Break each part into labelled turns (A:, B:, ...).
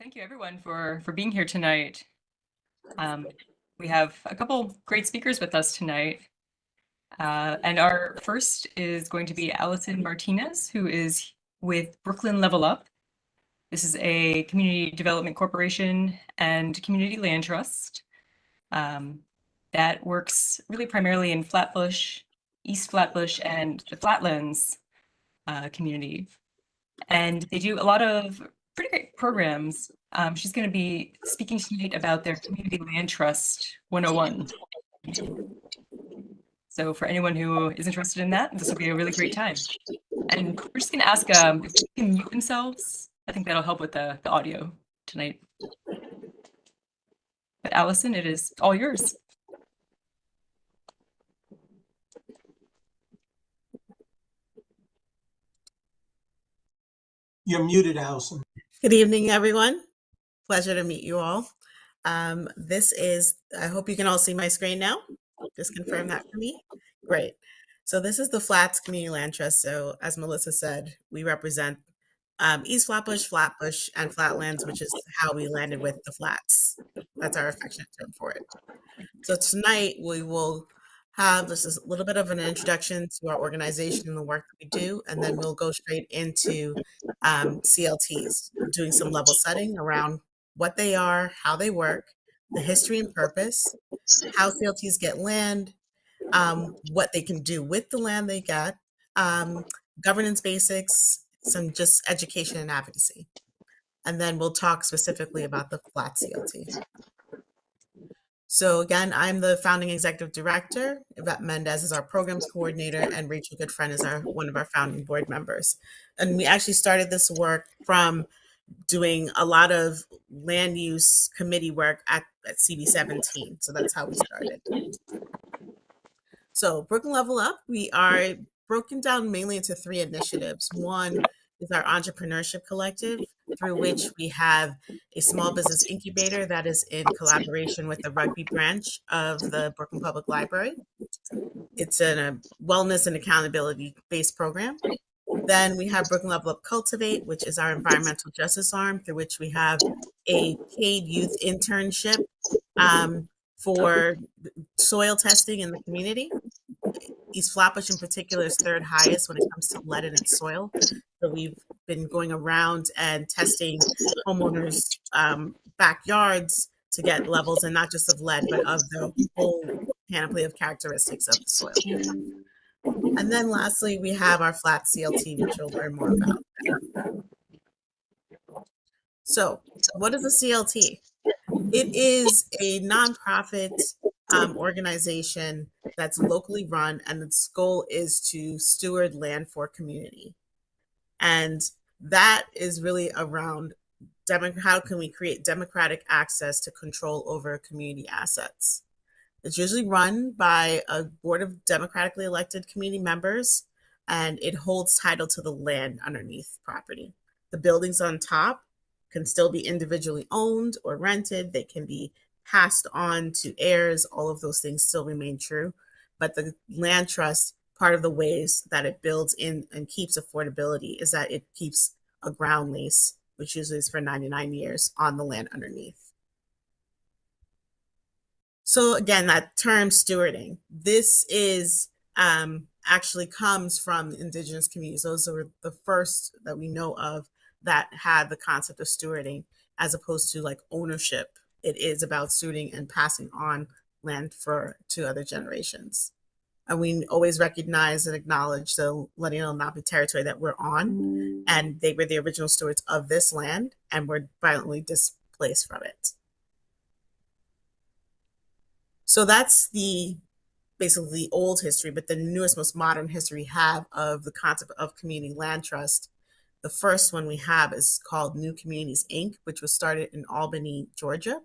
A: Thank you everyone for being here tonight. We have a couple great speakers with us tonight. And our first is going to be Allison Martinez, who is with Brooklyn Level Up. This is a community development corporation and community land trust that works really primarily in Flatbush, East Flatbush, and the Flatlands community. And they do a lot of pretty great programs. She's going to be speaking tonight about their Community Land Trust 101. So for anyone who is interested in that, this will be a really great time. And we're just going to ask if they can mute themselves. I think that'll help with the audio tonight. But Allison, it is all yours.
B: You're muted, Allison.
C: Good evening, everyone. Pleasure to meet you all. This is, I hope you can all see my screen now. Just confirm that for me. Great. So this is the Flats Community Land Trust. So as Melissa said, we represent East Flatbush, Flatbush, and Flatlands, which is how we landed with the Flats. That's our affectionate term for it. So tonight we will have this is a little bit of an introduction to our organization and the work that we do, and then we'll go straight into CLTs, doing some level setting around what they are, how they work, the history and purpose, how CLTs get land, what they can do with the land they get, governance basics, some just education and advocacy. And then we'll talk specifically about the flat CLT. So again, I'm the founding executive director. Yvette Mendez is our programs coordinator, and Rachel Goodfriend is one of our founding board members. And we actually started this work from doing a lot of land use committee work at CB17. So that's how we started. So Brooklyn Level Up, we are broken down mainly into 3 initiatives. One is our entrepreneurship collective, through which we have a small business incubator that is in collaboration with the rugby branch of the Brooklyn Public Library. It's a wellness and accountability based program. Then we have Brooklyn Level Up Cultivate, which is our environmental justice arm, through which we have a paid youth internship for soil testing in the community. East Flatbush in particular is 3rd highest when it comes to lead in its soil. So we've been going around and testing homeowners' backyards to get levels, and not just of lead, but of the whole panoply of characteristics of the soil. And then lastly, we have our flat CLT, which we'll learn more about. So what is a CLT? It is a nonprofit organization that's locally run, and its goal is to steward land for community. And that is really around how can we create democratic access to control over community assets. It's usually run by a board of democratically elected community members, and it holds title to the land underneath property. The buildings on top can still be individually owned or rented. They can be passed on to heirs. All of those things still remain true. But the land trust, part of the ways that it builds in and keeps affordability is that it keeps a ground lease, which usually is for 99 years, on the land underneath. So again, that term stewarding, this is actually comes from indigenous communities. Those are the first that we know of that had the concept of stewarding, as opposed to like ownership. It is about stewarding and passing on land to other generations. And we always recognize and acknowledge the Lenape territory that we're on, and they were the original stewards of this land and were violently displaced from it. So that's basically the old history, but the newest, most modern history we have of the concept of community land trust. The first one we have is called New Communities, Inc., which was started in Albany, Georgia.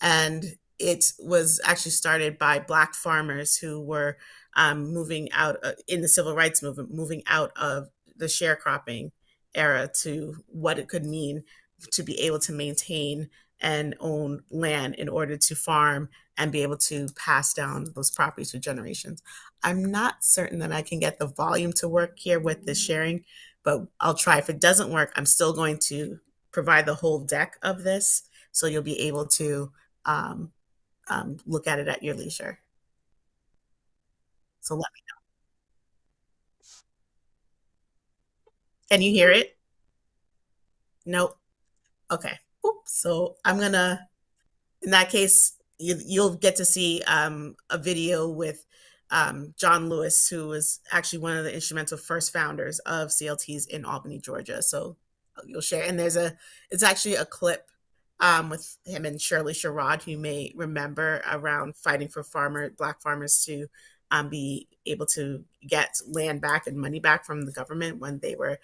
C: And it was actually started by Black farmers who were moving out in the civil rights movement, moving out of the sharecropping era to what it could mean to be able to maintain and own land in order to farm and be able to pass down those properties to generations. I'm not certain that I can get the volume to work here with the sharing, but I'll try. If it doesn't work, I'm still going to provide the whole deck of this, so you'll be able to um, look at it at your leisure. So let me, can you hear it? Nope. Okay. Oops. So I'm gonna, in that case, you'll get to see a video with John Lewis, who was actually one of the instrumental first founders of CLTs in Albany, Georgia. So you'll share, and it's actually a clip with him and Shirley Sherrod, who you may remember, around fighting for Black farmers to be able to get land back and money back from the government when they were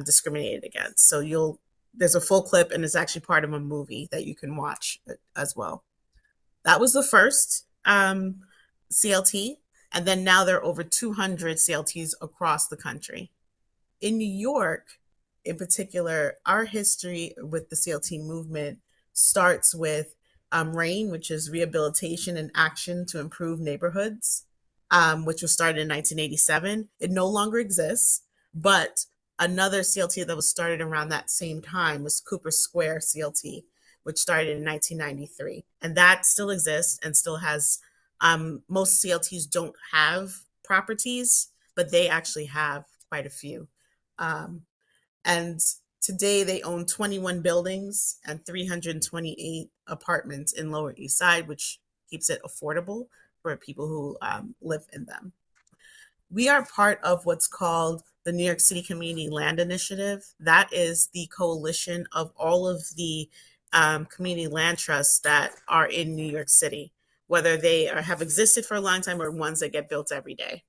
C: discriminated against. So there's a full clip, and it's actually part of a movie that you can watch as well. That was the first CLT, and then now there are over 200 CLTs across the country. In New York, in particular, our history with the CLT movement starts with RAIN, which is Rehabilitation and Action to Improve Neighborhoods, which was started in 1987. It no longer exists, but another CLT that was started around that same time was Cooper Square CLT, which started in 1993. And that still exists and still has, most CLTs don't have properties, but they actually have quite a few. And today they own 21 buildings and 328 apartments in Lower East Side, which keeps it affordable for people who live in them. We are part of what's called the New York City Community Land Initiative. That is the coalition of all of the community land trusts that are in New York City, whether they have existed for a long time or ones that get built every day.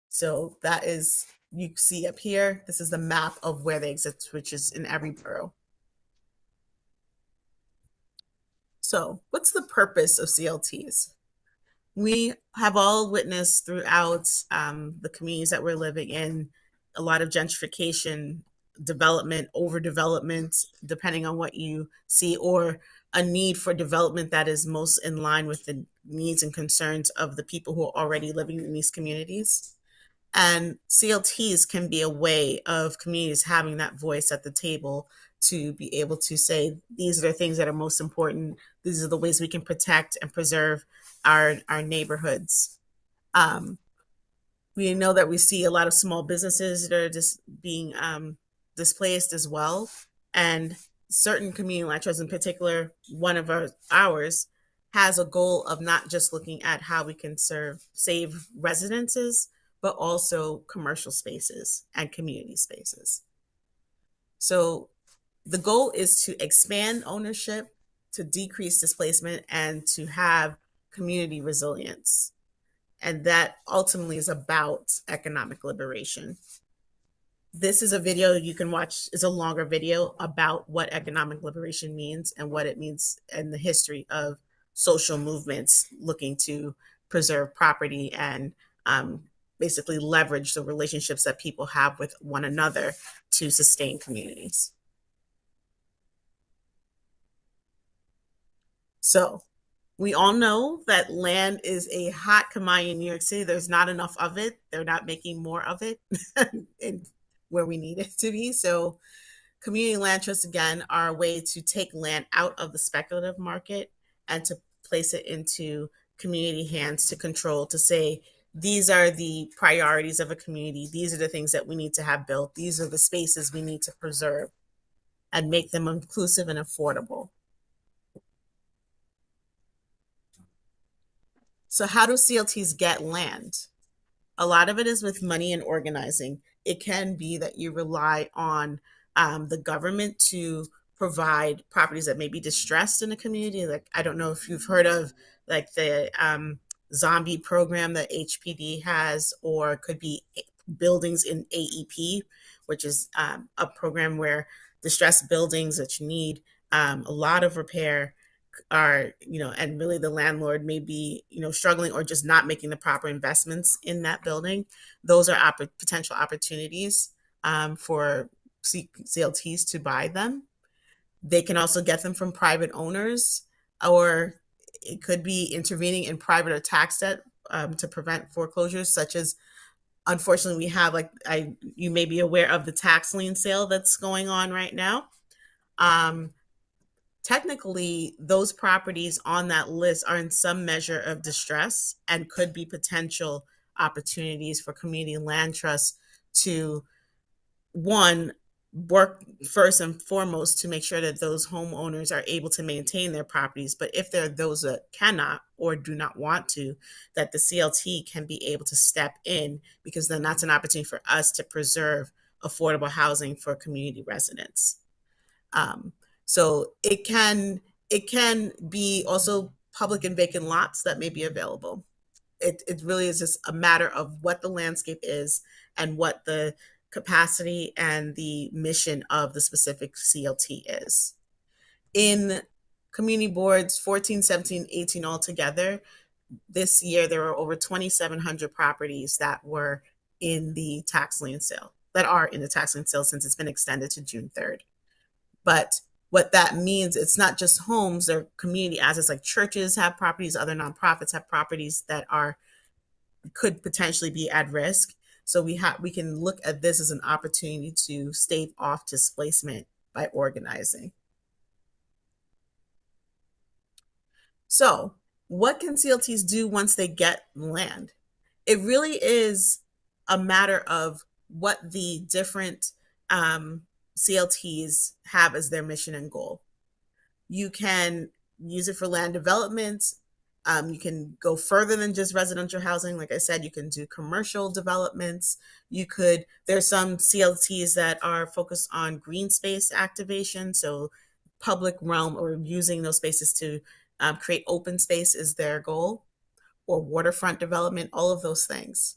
C: So that is, you see up here, this is the map of where they exist, which is in every borough. So what's the purpose of CLTs? We have all witnessed throughout the communities that we're living in a lot of gentrification, development, overdevelopment, depending on what you see, or a need for development that is most in line with the needs and concerns of the people who are already living in these communities. And CLTs can be a way of communities having that voice at the table to be able to say, these are the things that are most important. These are the ways we can protect and preserve our neighborhoods. We know that we see a lot of small businesses that are just being displaced as well. And certain community land trusts, in particular, one of ours has a goal of not just looking at how we can save residences, but also commercial spaces and community spaces. So the goal is to expand ownership, to decrease displacement, and to have community resilience. And that ultimately is about economic liberation. This is a video you can watch. It's a longer video about what economic liberation means and what it means in the history of social movements looking to preserve property and basically leverage the relationships that people have with one another to sustain communities. So we all know that land is a hot commodity in New York City. There's not enough of it. They're not making more of it where we need it to be. So community land trusts, again, are a way to take land out of the speculative market and to place it into community hands to control, to say, these are the priorities of a community. These are the things that we need to have built. These are the spaces we need to preserve and make them inclusive and affordable. So how do CLTs get land? A lot of it is with money and organizing. It can be that you rely on the government to provide properties that may be distressed in a community. Like, I don't know if you've heard of like the zombie program that HPD has, or it could be buildings in AEP, which is a program where distressed buildings that you need a lot of repair are, and really the landlord may be, struggling or just not making the proper investments in that building. Those are potential opportunities for CLTs to buy them. They can also get them from private owners, or it could be intervening in private or tax debt to prevent foreclosures, such as, unfortunately, we have, you may be aware of the tax lien sale that's going on right now. Um, Technically, those properties on that list are in some measure of distress and could be potential opportunities for community land trusts to, one, work first and foremost to make sure that those homeowners are able to maintain their properties. But if there are those that cannot or do not want to, that the CLT can be able to step in, because then that's an opportunity for us to preserve affordable housing for community residents. Um, so it can be also public and vacant lots that may be available. It really is just a matter of what the landscape is and what the capacity and the mission of the specific CLT is. In community boards 14, 17, 18 altogether, this year there were over 2,700 properties that were in the tax lien sale, that are in the tax lien sale since it's been extended to June 3rd. But what that means, it's not just homes or community assets, like churches have properties, other nonprofits have properties that are could potentially be at risk. So we can look at this as an opportunity to stave off displacement by organizing. So, what can CLTs do once they get land? It really is a matter of what the different CLTs have as their mission and goal. You can use it for land development. You can go further than just residential housing. Like I said, you can do commercial developments. There's some CLTs that are focused on green space activation. So public realm, or using those spaces to create open space is their goal, or waterfront development, all of those things.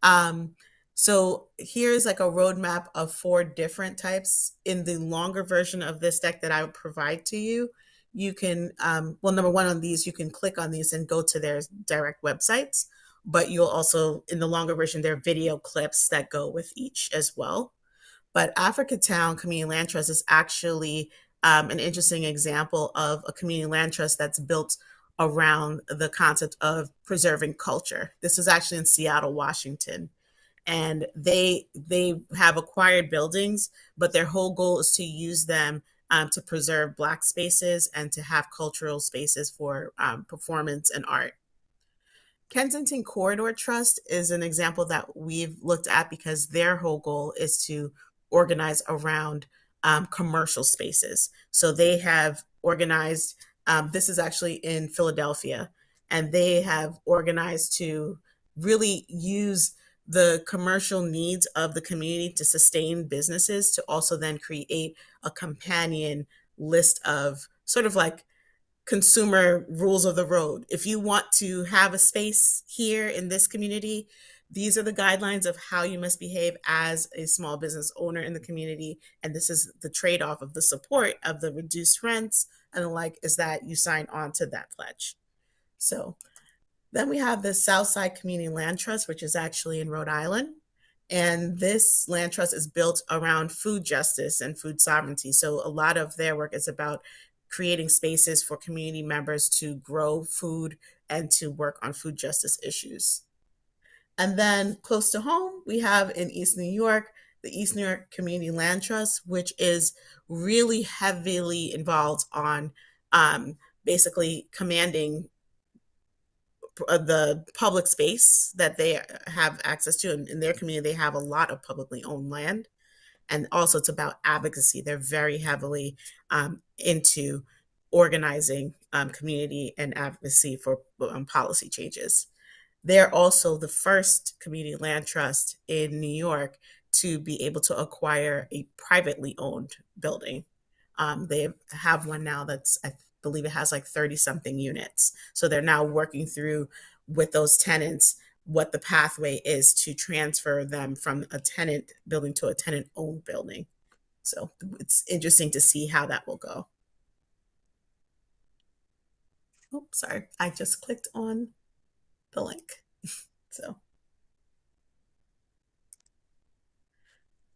C: Um, so here's like a roadmap of 4 different types. In the longer version of this deck that I would provide to you, you can, well, number one on these, you can click on these and go to their direct websites, but you'll also, in the longer version, there are video clips that go with each as well. But Africa Town Community Land Trust is actually an interesting example of a community land trust that's built around the concept of preserving culture. This is actually in Seattle, Washington, and they have acquired buildings, but their whole goal is to use them to preserve Black spaces and to have cultural spaces for performance and art. Kensington Corridor Trust is an example that we've looked at because their whole goal is to organize around commercial spaces. So they have organized, this is actually in Philadelphia, and they have organized to really use the commercial needs of the community to sustain businesses, to also then create a companion list of sort of like consumer rules of the road. If you want to have a space here in this community, these are the guidelines of how you must behave as a small business owner in the community. And this is the trade off of the support of the reduced rents and the like, is that you sign on to that pledge. So then we have the Southside Community Land Trust, which is actually in Rhode Island. And this land trust is built around food justice and food sovereignty. So a lot of their work is about creating spaces for community members to grow food and to work on food justice issues. And then close to home, we have in East New York, the East New York Community Land Trust, which is really heavily involved on basically commanding the public space that they have access to. In their community, they have a lot of publicly owned land. And also it's about advocacy. They're very heavily into organizing community and advocacy for policy changes. They're also the first community land trust in New York to be able to acquire a privately owned building. They have one now that's, I believe it has like 30 something units. So they're now working through with those tenants what the pathway is to transfer them from a tenant building to a tenant owned building. So it's interesting to see how that will go. Oh, sorry. I just clicked on the link.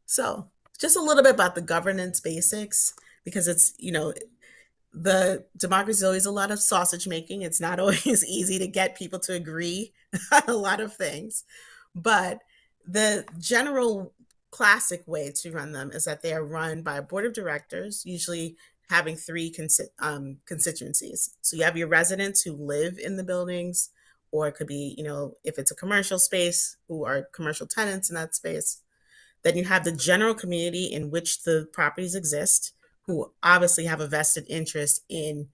C: So just a little bit about the governance basics, because it's, the democracy is always a lot of sausage making. It's not always easy to get people to agree on a lot of things. But the general classic way to run them is that they are run by a board of directors, usually having three constituencies. So you have your residents who live in the buildings, or it could be, if it's a commercial space, who are commercial tenants in that space. Then you have the general community in which the properties exist, who obviously have a vested interest in,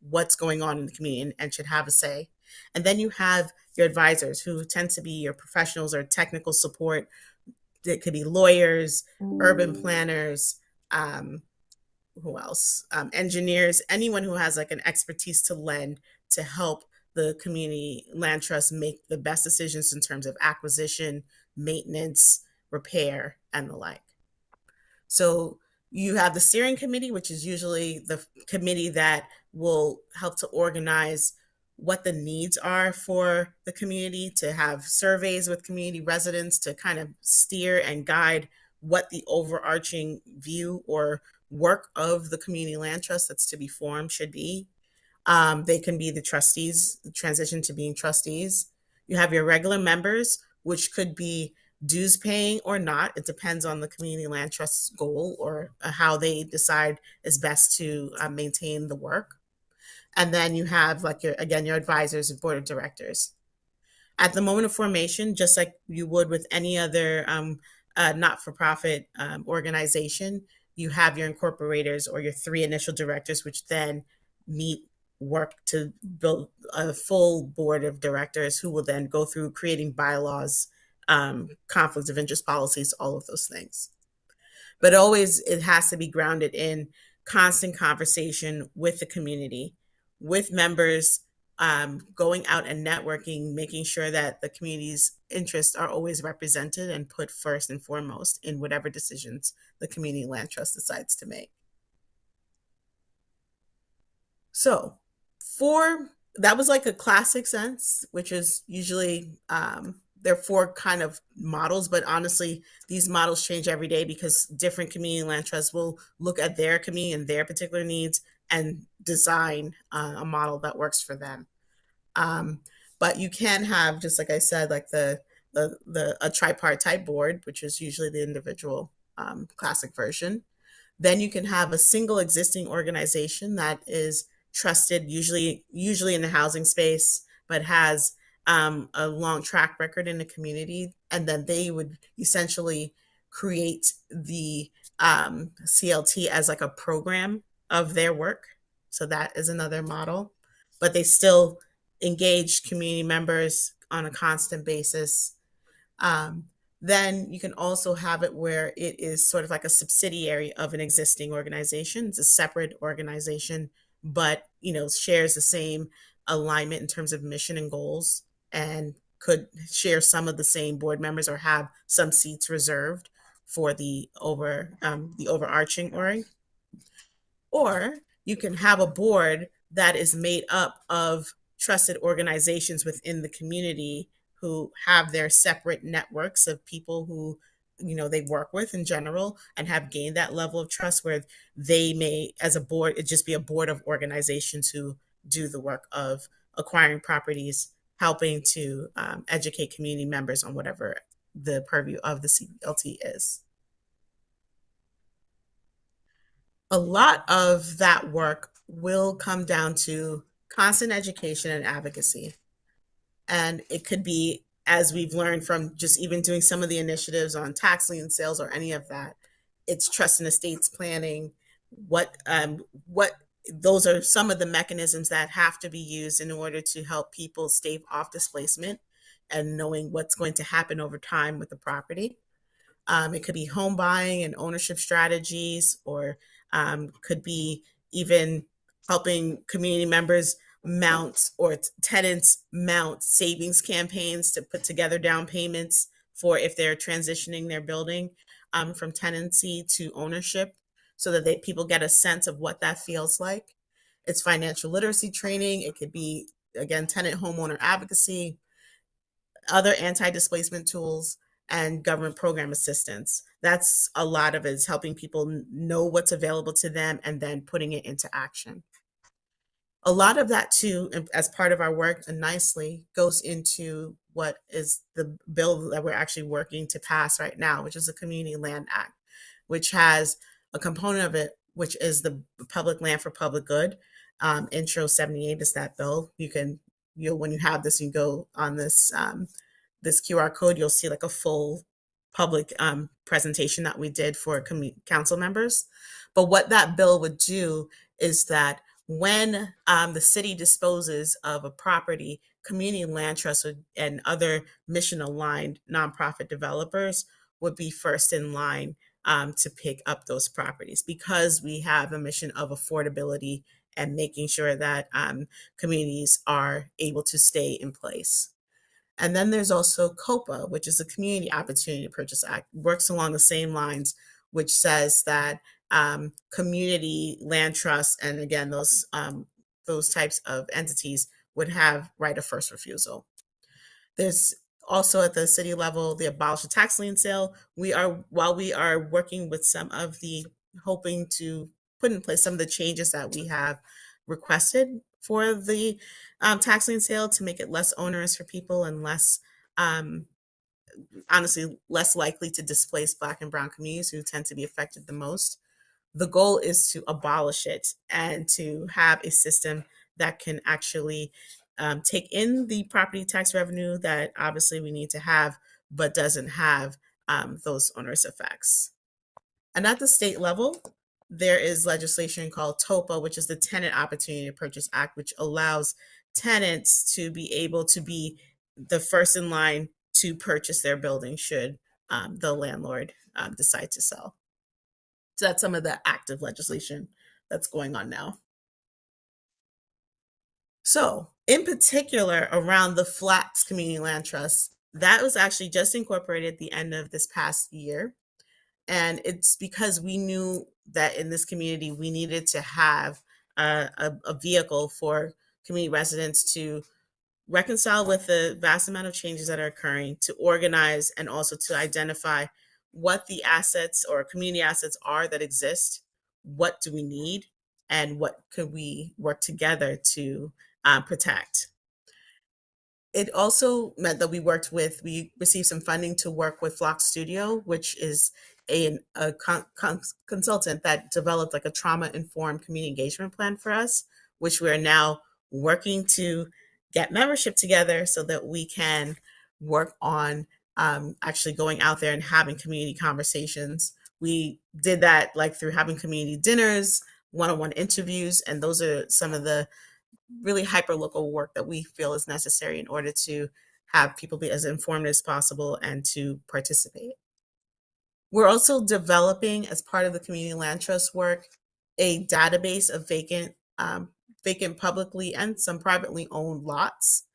C: what's going on in the community and should have a say. And then you have your advisors, who tend to be your professionals or technical support. It could be lawyers, urban planners, um, who else? Engineers, anyone who has like an expertise to lend to help the community land trust make the best decisions in terms of acquisition, maintenance, repair, and the like. So you have the steering committee, which is usually the committee that will help to organize what the needs are for the community, to have surveys with community residents to kind of steer and guide what the overarching view or work of the community land trust that's to be formed should be. They can be the trustees, transition to being trustees. You have your regular members, which could be dues paying or not. It depends on the community land trust's goal or how they decide is best to maintain the work. And then you have like your advisors and board of directors. At the moment of formation, just like you would with any other not-for-profit organization, you have your incorporators or your three initial directors, which then meet, work to build a full board of directors who will then go through creating bylaws, conflicts of interest policies, all of those things. But always it has to be grounded in constant conversation with the community, with members, going out and networking, making sure that the community's interests are always represented and put first and foremost in whatever decisions the community land trust decides to make. So that was like a classic sense, which is usually there are four kind of models, but honestly, these models change every day because different community land trusts will look at their community and their particular needs and design a model that works for them. But you can have, just like I said, like a tripartite board, which is usually the individual classic version. Then you can have a single existing organization that is trusted, usually in the housing space, but has a long track record in the community. And then they would essentially create the CLT as like a program of their work. So that is another model. But they still engage community members on a constant basis. Then you can also have it where it is sort of like a subsidiary of an existing organization. It's a separate organization, but shares the same alignment in terms of mission and goals, and could share some of the same board members or have some seats reserved for the overarching org. Or you can have a board that is made up of trusted organizations within the community who have their separate networks of people who they work with in general and have gained that level of trust, where they may, as a board, it just be a board of organizations who do the work of acquiring properties, helping to educate community members on whatever the purview of the CBLT is. A lot of that work will come down to constant education and advocacy. And it could be, as we've learned from just even doing some of the initiatives on tax lien sales or any of that, it's trust and estates planning. What those are some of the mechanisms that have to be used in order to help people stave off displacement and knowing what's going to happen over time with the property. It could be home buying and ownership strategies, or could be even helping community members mount, or tenants mount, savings campaigns to put together down payments for if they're transitioning their building from tenancy to ownership, so that people get a sense of what that feels like. It's financial literacy training. It could be, again, tenant homeowner advocacy, other anti-displacement tools, and government program assistance. That's a lot of it, is helping people know what's available to them and then putting it into action. A lot of that too, as part of our work, and nicely goes into what is the bill that we're actually working to pass right now, which is the Community Land Act, which has a component of it, which is the public land for public good. Intro 78 is that bill. When you have this, you go on this QR code, you'll see like a full public presentation that we did for council members. But what that bill would do is that when the city disposes of a property, community land trusts and other mission aligned nonprofit developers would be first in line to pick up those properties, because we have a mission of affordability and making sure that communities are able to stay in place. And then there's also COPA, which is the Community Opportunity Purchase Act, works along the same lines, which says that community land trusts and again those types of entities would have right of first refusal. There's also at the city level the abolish the tax lien sale. While we are working with some of the hoping to put in place some of the changes that we have requested for the tax lien sale to make it less onerous for people and less honestly less likely to displace Black and brown communities who tend to be affected the most. The goal is to abolish it and to have a system that can actually take in the property tax revenue that obviously we need to have, but doesn't have those onerous effects. And at the state level, there is legislation called TOPA, which is the Tenant Opportunity to Purchase Act, which allows tenants to be able to be the first in line to purchase their building should the landlord decide to sell. So that's some of the active legislation that's going on now. So, in particular, around the Flats Community Land Trust, that was actually just incorporated at the end of this past year. And it's because we knew that in this community, we needed to have a vehicle for community residents to reconcile with the vast amount of changes that are occurring, to organize, and also to identify what the assets or community assets are that exist, what do we need, and what could we work together to protect. It also meant that we received some funding to work with Flock Studio, which is a consultant that developed like a trauma informed community engagement plan for us, which we're now working to get membership together so that we can work on actually going out there and having community conversations. We did that like through having community dinners, one-on-one interviews, and those are some of the really hyper local work that we feel is necessary in order to have people be as informed as possible and to participate. We're also developing, as part of the Community Land Trust work, a database of vacant publicly and some privately owned lots.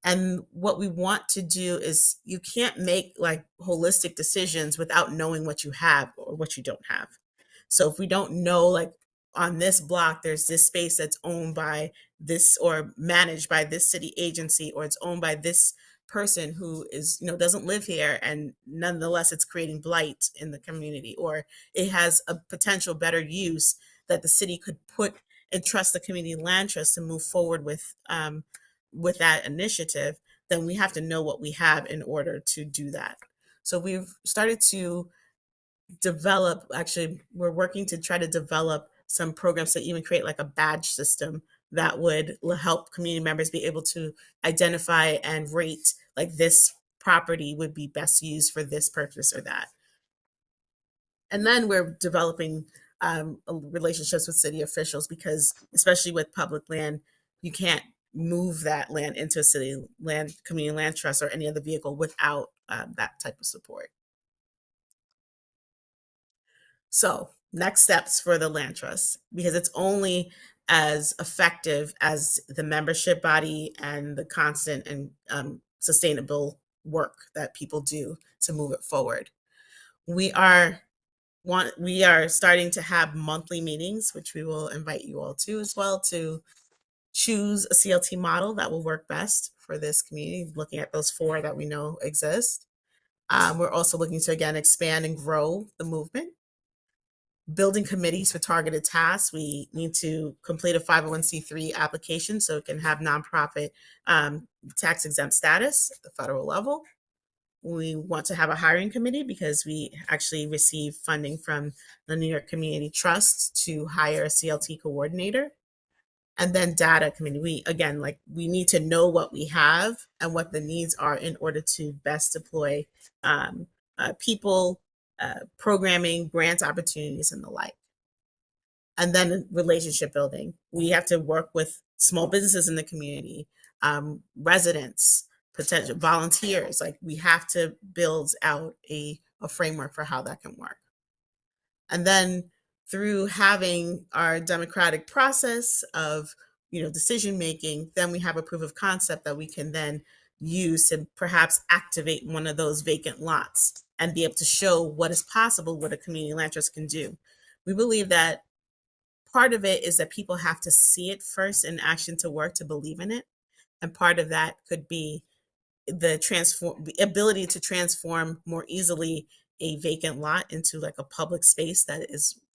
C: And what we want to do is, you can't make like holistic decisions without knowing what you have or what you don't have. So if we don't know, like on this block, there's this space that's owned by this or managed by this city agency, or it's owned by this person who is, doesn't live here, and nonetheless it's creating blight in the community, or it has a potential better use that the city could put and trust the community land trust to move forward with that initiative, then we have to know what we have in order to do that. So we've started to we're working to try to develop some programs to even create like a badge system that would help community members be able to identify and rate like this property would be best used for this purpose or that. And then we're developing relationships with city officials, because especially with public land, you can't move that land into a city land, community land trust, or any other vehicle without that type of support. So next steps for the land trust, because it's only as effective as the membership body and the constant and sustainable work that people do to move it forward. We are starting to have monthly meetings, which we will invite you all to as well, to choose a CLT model that will work best for this community, looking at those 4 that we know exist. We're also looking to, again, expand and grow the movement. building committees for targeted tasks. We need to complete a 501c3 application so it can have nonprofit tax exempt status at the federal level. We want to have a hiring committee because we actually receive funding from the New York Community Trust to hire a CLT coordinator. And then data committee. We need to know what we have and what the needs are in order to best deploy um, people, programming, grant opportunities, and the like. And then relationship building. We have to work with small businesses in the community, residents, potential volunteers. Like we have to build out a framework for how that can work. And then through having our democratic process of decision making, then we have a proof of concept that we can then use to perhaps activate one of those vacant lots and be able to show what is possible, what a community land trust can do. We believe that part of it is that people have to see it first in action to work to believe in it. And part of that could be the ability to transform more easily a vacant lot into like a public space that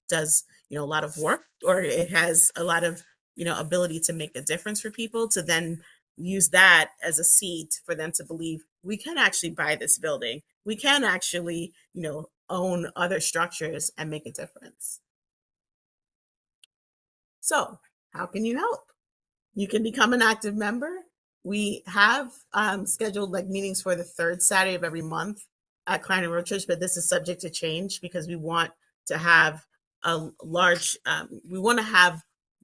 C: does a lot of work, or it has a lot of ability to make a difference for people, to then use that as a seed for them to believe we can actually buy this building, we can actually own other structures and make a difference. So how can you help? You can become an active member. We have scheduled like meetings for the third Saturday of every month at Klein and Road Church, but this is subject to change because we want to have we want to have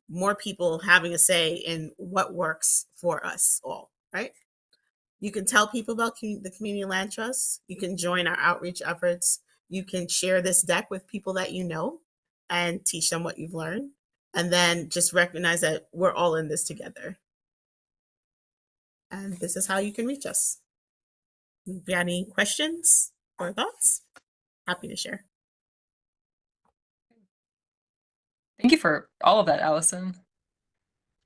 C: more people having a say in what works for us all, right? You can tell people about the Community Land Trust. You can join our outreach efforts. You can share this deck with people that you know and teach them what you've learned. And then just recognize that we're all in this together. And this is how you can reach us. If you have any questions or thoughts, happy to share.
A: Thank you for all of that, Allison.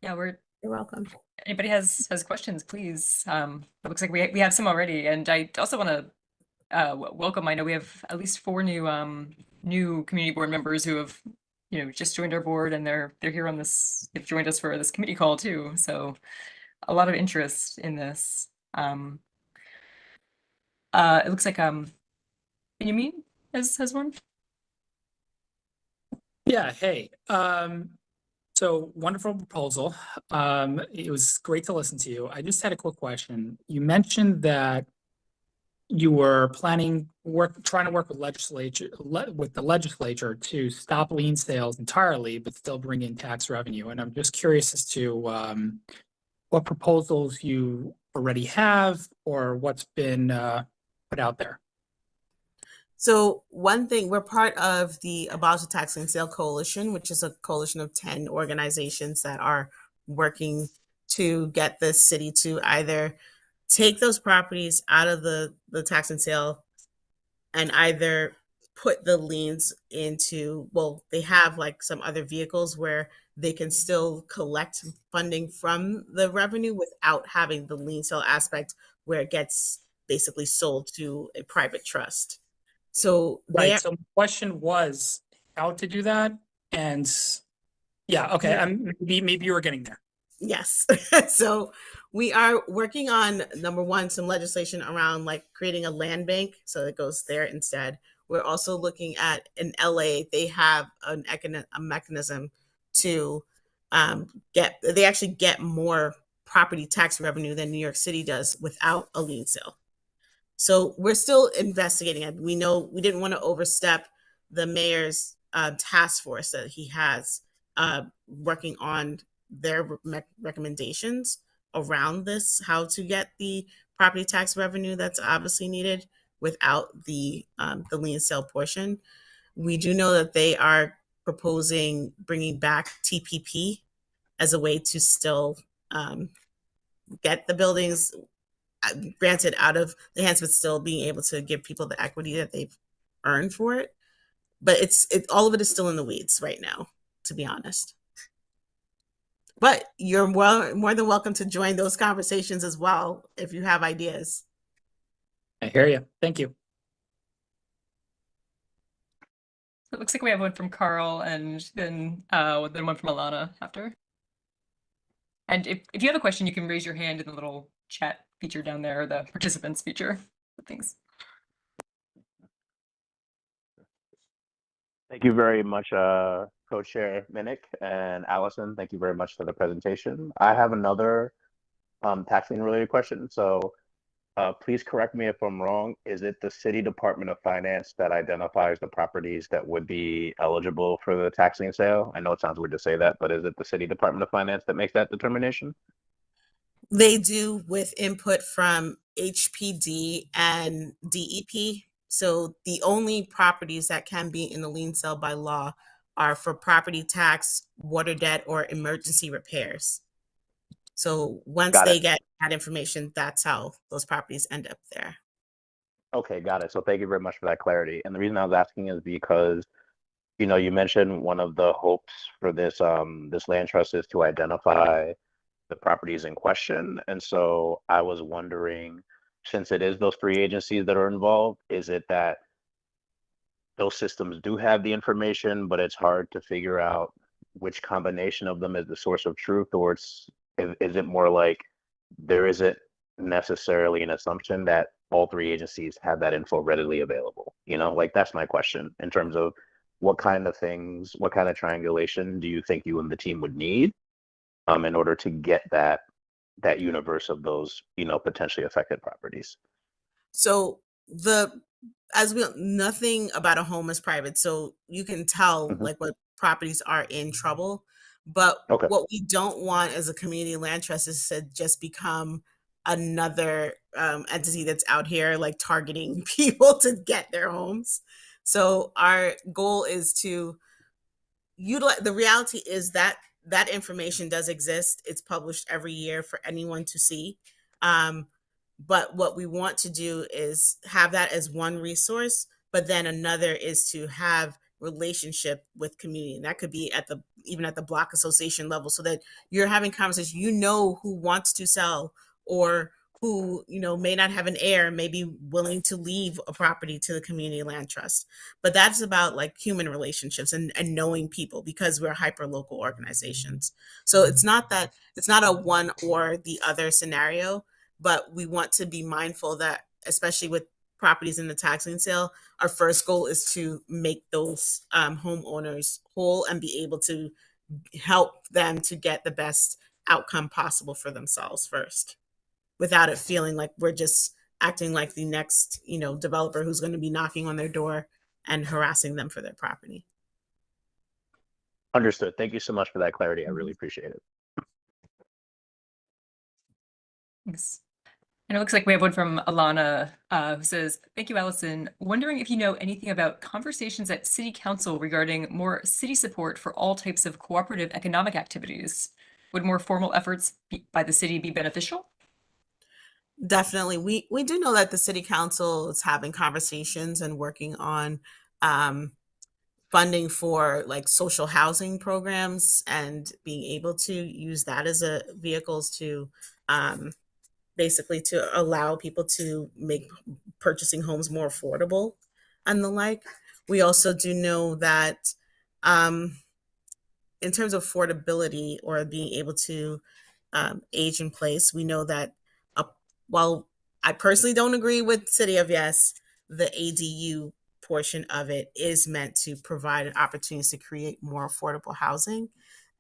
A: Yeah,
C: You're welcome.
A: anybody has questions, please. It looks like we have some already, and I also want to welcome. I know we have at least 4 new community board members who have just joined our board, and they're here on this. They've joined us for this committee call too. So a lot of interest in this. It looks like Benjamin has one.
B: Yeah, hey. So wonderful proposal. It was great to listen to you. I just had a quick question. You mentioned that you were trying to work with the legislature to stop lien sales entirely, but still bring in tax revenue. And I'm just curious as to what proposals you already have or what's been put out there.
C: So one thing, we're part of the Abolish the Tax Lien Sale Coalition, which is a coalition of 10 organizations that are working to get the city to either take those properties out of the tax and sale and either put the liens into, well, they have like some other vehicles where they can still collect funding from the revenue without having the lien sale aspect where it gets basically sold to a private trust. So
B: Right. So my question was how to do that. And yeah, okay. Maybe you were getting there.
C: Yes. So we are working on, number one, some legislation around like creating a land bank so it goes there instead. We're also looking at, in LA, they have a mechanism to they actually get more property tax revenue than New York City does without a lien sale. So we're still investigating it. We know we didn't want to overstep the mayor's task force that he has working on their recommendations around this, how to get the property tax revenue that's obviously needed without the lien sale portion. We do know that they are proposing bringing back TPP as a way to still get the buildings granted out of the hands, but still being able to give people the equity that they've earned for it. But all of it is still in the weeds right now, to be honest. But you're more than welcome to join those conversations as well if you have ideas.
B: I hear you. Thank you.
A: It looks like we have one from Carl and then one from Alana after. And if you have a question, you can raise your hand in the little chat feature down there, or the participants feature. Thanks.
D: Thank you very much, Co-Chair Minnick and Allison. Thank you very much for the presentation. I have another taxing related question. So please correct me if I'm wrong. Is it the City Department of Finance that identifies the properties that would be eligible for the taxing sale? I know it sounds weird to say that, but is it the City Department of Finance that makes that determination?
C: They do, with input from HPD and DEP. So the only properties that can be in the lien sale by law are for property tax, water debt, or emergency repairs. So once
D: Got
C: they
D: it.
C: get that information, that's how those properties end up there.
D: Okay, got it. So thank you very much for that clarity. And the reason I was asking is because, you know, you mentioned one of the hopes for this land trust is to identify the properties in question. And so I was wondering, since it is those three agencies that are involved, is it that those systems do have the information, but it's hard to figure out which combination of them is the source of truth, or is it more like there isn't necessarily an assumption that all three agencies have that info readily available? You know, like that's my question in terms of what kind of things, what kind of triangulation do you think you and the team would need in order to get that universe of those, you know, potentially affected properties?
C: So as we nothing about a home is private, so you can tell
D: Mhm.
C: like what properties are in trouble. But
D: Okay.
C: what we don't want as a community land trust is to just become another entity that's out here like targeting people to get their homes. So our goal is to utilize. The reality is that that information does exist. It's published every year for anyone to see. Um, but what we want to do is have that as one resource, but then another is to have relationship with community. And that could be at the even at the block association level, so that you're having conversations, you know, who wants to sell, or who, you know, may not have an heir, may be willing to leave a property to the community land trust. But that's about like human relationships and knowing people, because we're hyper local organizations. So it's not a one or the other scenario, but we want to be mindful that, especially with properties in the tax lien sale, our first goal is to make those homeowners whole and be able to help them to get the best outcome possible for themselves first, without it feeling like we're just acting like the next, you know, developer who's going to be knocking on their door and harassing them for their property.
D: Understood. Thank you so much for that clarity. I really appreciate it.
A: Thanks. And it looks like we have one from Alana who says, "Thank you, Allison. Wondering if you know anything about conversations at City Council regarding more city support for all types of cooperative economic activities. Would more formal efforts by the city be beneficial?"
C: Definitely. We do know that the city council is having conversations and working on um, funding for like social housing programs, and being able to use that as a vehicles to um, basically to allow people to make purchasing homes more affordable and the like. We also do know that um, in terms of affordability or being able to age in place, we know that uh, while I personally don't agree with City of Yes, the ADU portion of it is meant to provide opportunities to create more affordable housing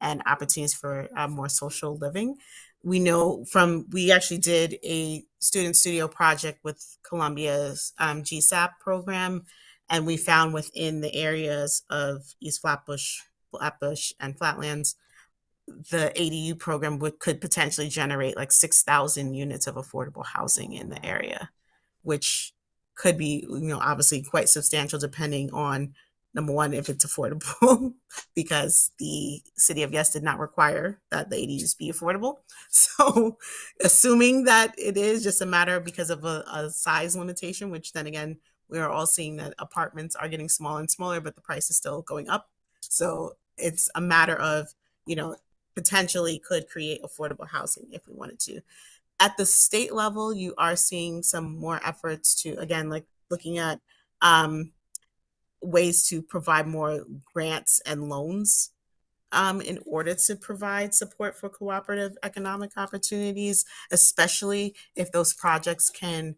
C: and opportunities for more social living. We know we actually did a student studio project with Columbia's GSAP program, and we found within the areas of East Flatbush and Flatlands, the ADU program could potentially generate like 6,000 units of affordable housing in the area, which could be, you know, obviously quite substantial depending on, number one, if it's affordable, because the City of Yes did not require that the ADUs be affordable. So assuming that it is just a matter because of a size limitation, which then again, we are all seeing that apartments are getting smaller and smaller, but the price is still going up. So it's a matter of, you know, potentially could create affordable housing if we wanted to. At the state level, you are seeing some more efforts to, again, like looking at ways to provide more grants and loans in order to provide support for cooperative economic opportunities, especially if those projects can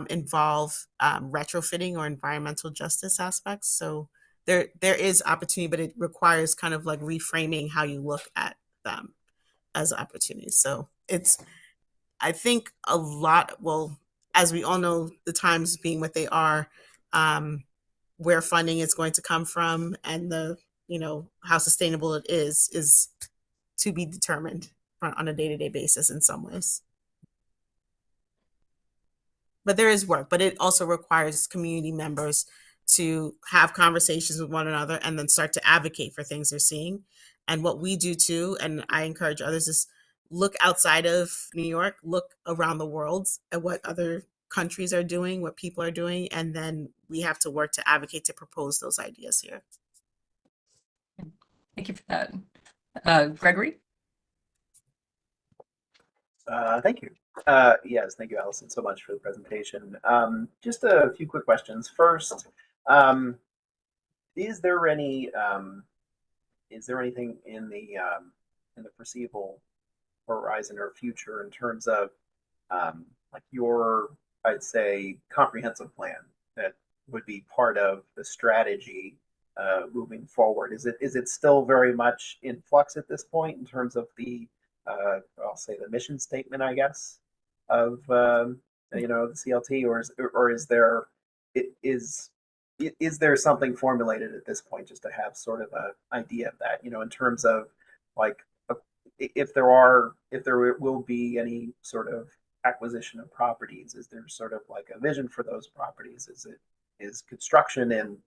C: involve retrofitting or environmental justice aspects. So there is opportunity, but it requires kind of like reframing how you look at them as opportunities. So it's, I think a lot, well, as we all know, the times being what they are, where funding is going to come from and the, you know, how sustainable it is to be determined on a day-to-day basis in some ways. But there is work, but it also requires community members to have conversations with one another and then start to advocate for things they're seeing. And what we do too, and I encourage others, is look outside of New York, look around the world at what other countries are doing, what people are doing, and then we have to work to advocate to propose those ideas here.
A: Thank you for that. Gregory?
E: Thank you. Yes, thank you, Allison, so much for the presentation. Just a few quick questions. First, is there anything in the foreseeable horizon or future in terms of like your, I'd say, comprehensive plan that would be part of the strategy moving forward? Is it still very much in flux at this point in terms of the I'll say the mission statement, I guess, of the CLT, or is there something formulated at this point just to have sort of an idea of that, in terms of like if there will be any sort of acquisition of properties? Is there sort of like a vision for those properties? Is construction in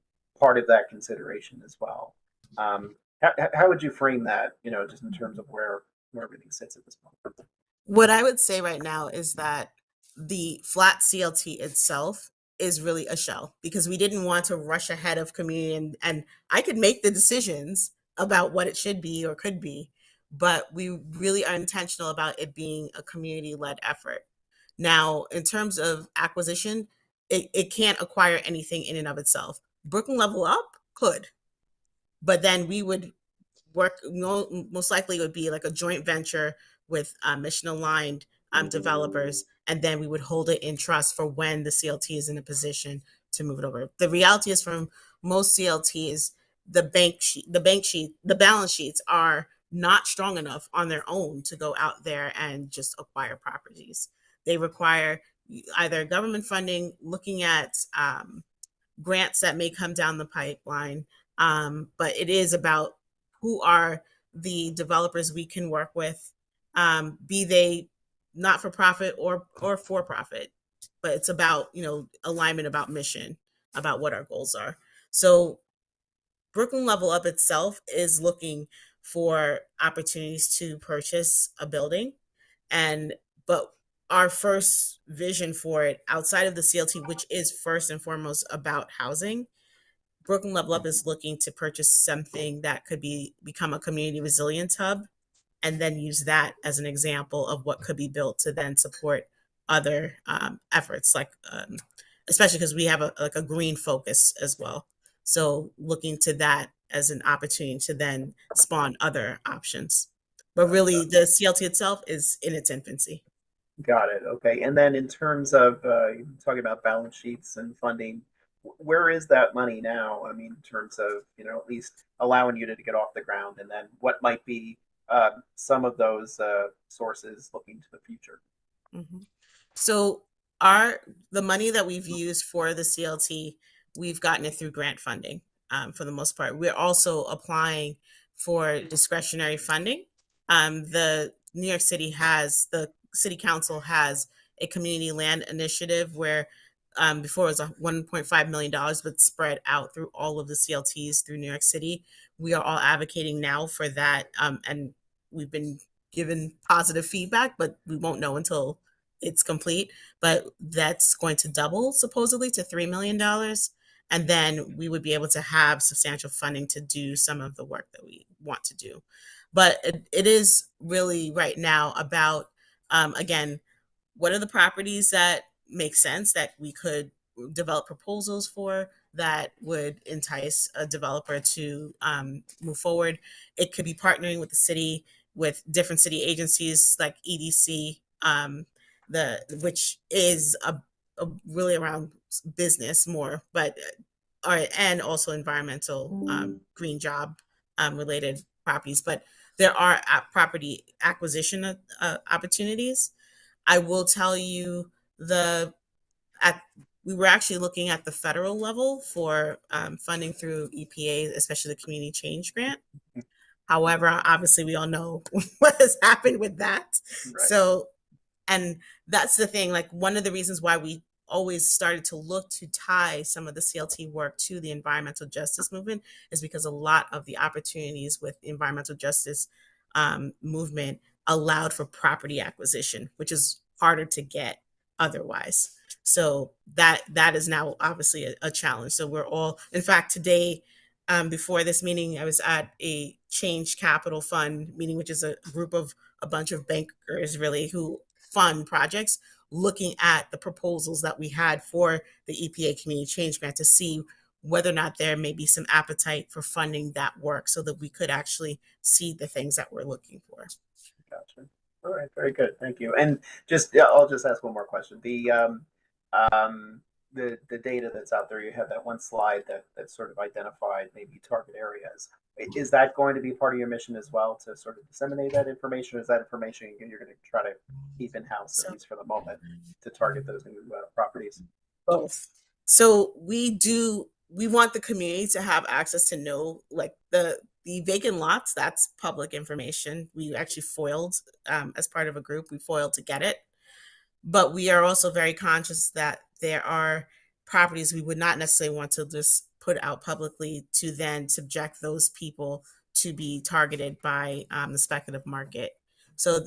E: part of that consideration as well? How would you frame that, just in terms of where everything sits at this point?
C: What I would say right now is that the flat CLT itself is really a shell, because we didn't want to rush ahead of community, and I could make the decisions about what it should be or could be, but we really are intentional about it being a community-led effort. Now, in terms of acquisition, it can't acquire anything in and of itself. Brooklyn Level Up could, but then we would work, most likely it would be like a joint venture with mission aligned developers, and then we would hold it in trust for when the CLT is in a position to move it over. The reality is, from most CLTs, the balance sheets are not strong enough on their own to go out there and just acquire properties. They require either government funding, looking at grants that may come down the pipeline, but it is about who are the developers we can work with, be they not for profit or for profit, but it's about, alignment, about mission, about what our goals are. So Brooklyn Level Up itself is looking for opportunities to purchase a building, but our first vision for it outside of the CLT, which is first and foremost about housing, Brooklyn Level Up is looking to purchase something that could become a community resilience hub, and then use that as an example of what could be built to then support other efforts, like especially because we have a green focus as well. So looking to that as an opportunity to then spawn other options. But really, the CLT itself is in its infancy.
E: Got it. Okay. And then in terms of talking about balance sheets and funding, where is that money now? I mean, in terms of, at least allowing you to get off the ground, and then what might be some of those sources looking to the future?
C: Mm-hmm. So the money that we've used for the CLT, we've gotten it through grant funding for the most part. We're also applying for discretionary funding. The New York City the City Council has a community land initiative where before it was $1.5 million, but spread out through all of the CLTs through New York City. We are all advocating now for that, and we've been given positive feedback, but we won't know until it's complete. But that's going to double supposedly to $3 million. And then we would be able to have substantial funding to do some of the work that we want to do. But it is really right now about, again, what are the properties that make sense that we could develop proposals for that would entice a developer to move forward. It could be partnering with the city, with different city agencies like EDC, which is a really around business more, but and also environmental green job related properties. But there are property acquisition opportunities. I will tell you at we were actually looking at the federal level for funding through EPA, especially the Community Change Grant. However, obviously, we all know what has happened with that.
E: Right.
C: So, and that's the thing, like one of the reasons why we always started to look to tie some of the CLT work to the environmental justice movement is because a lot of the opportunities with the environmental justice movement allowed for property acquisition, which is harder to get otherwise. So that is now obviously a challenge. So we're all, in fact, today, before this meeting, I was at a Change Capital Fund meeting, which is a group of a bunch of bankers really who fund projects, looking at the proposals that we had for the EPA Community Change Grant to see whether or not there may be some appetite for funding that work so that we could actually see the things that we're looking for.
E: Gotcha. All right, very good, thank you. And just, I'll just ask one more question. The data that's out there, you have that one slide that sort of identified maybe target areas. Is that going to be part of your mission as well, to sort of disseminate that information? Or is that information you're going to try to keep in house, at least for the moment, to target those new properties?
C: Both. So we want the community to have access to know, like the vacant lots. That's public information. We actually foiled as part of a group. We foiled to get it. But we are also very conscious that there are properties we would not necessarily want to just put out publicly to then subject those people to be targeted by the speculative market. So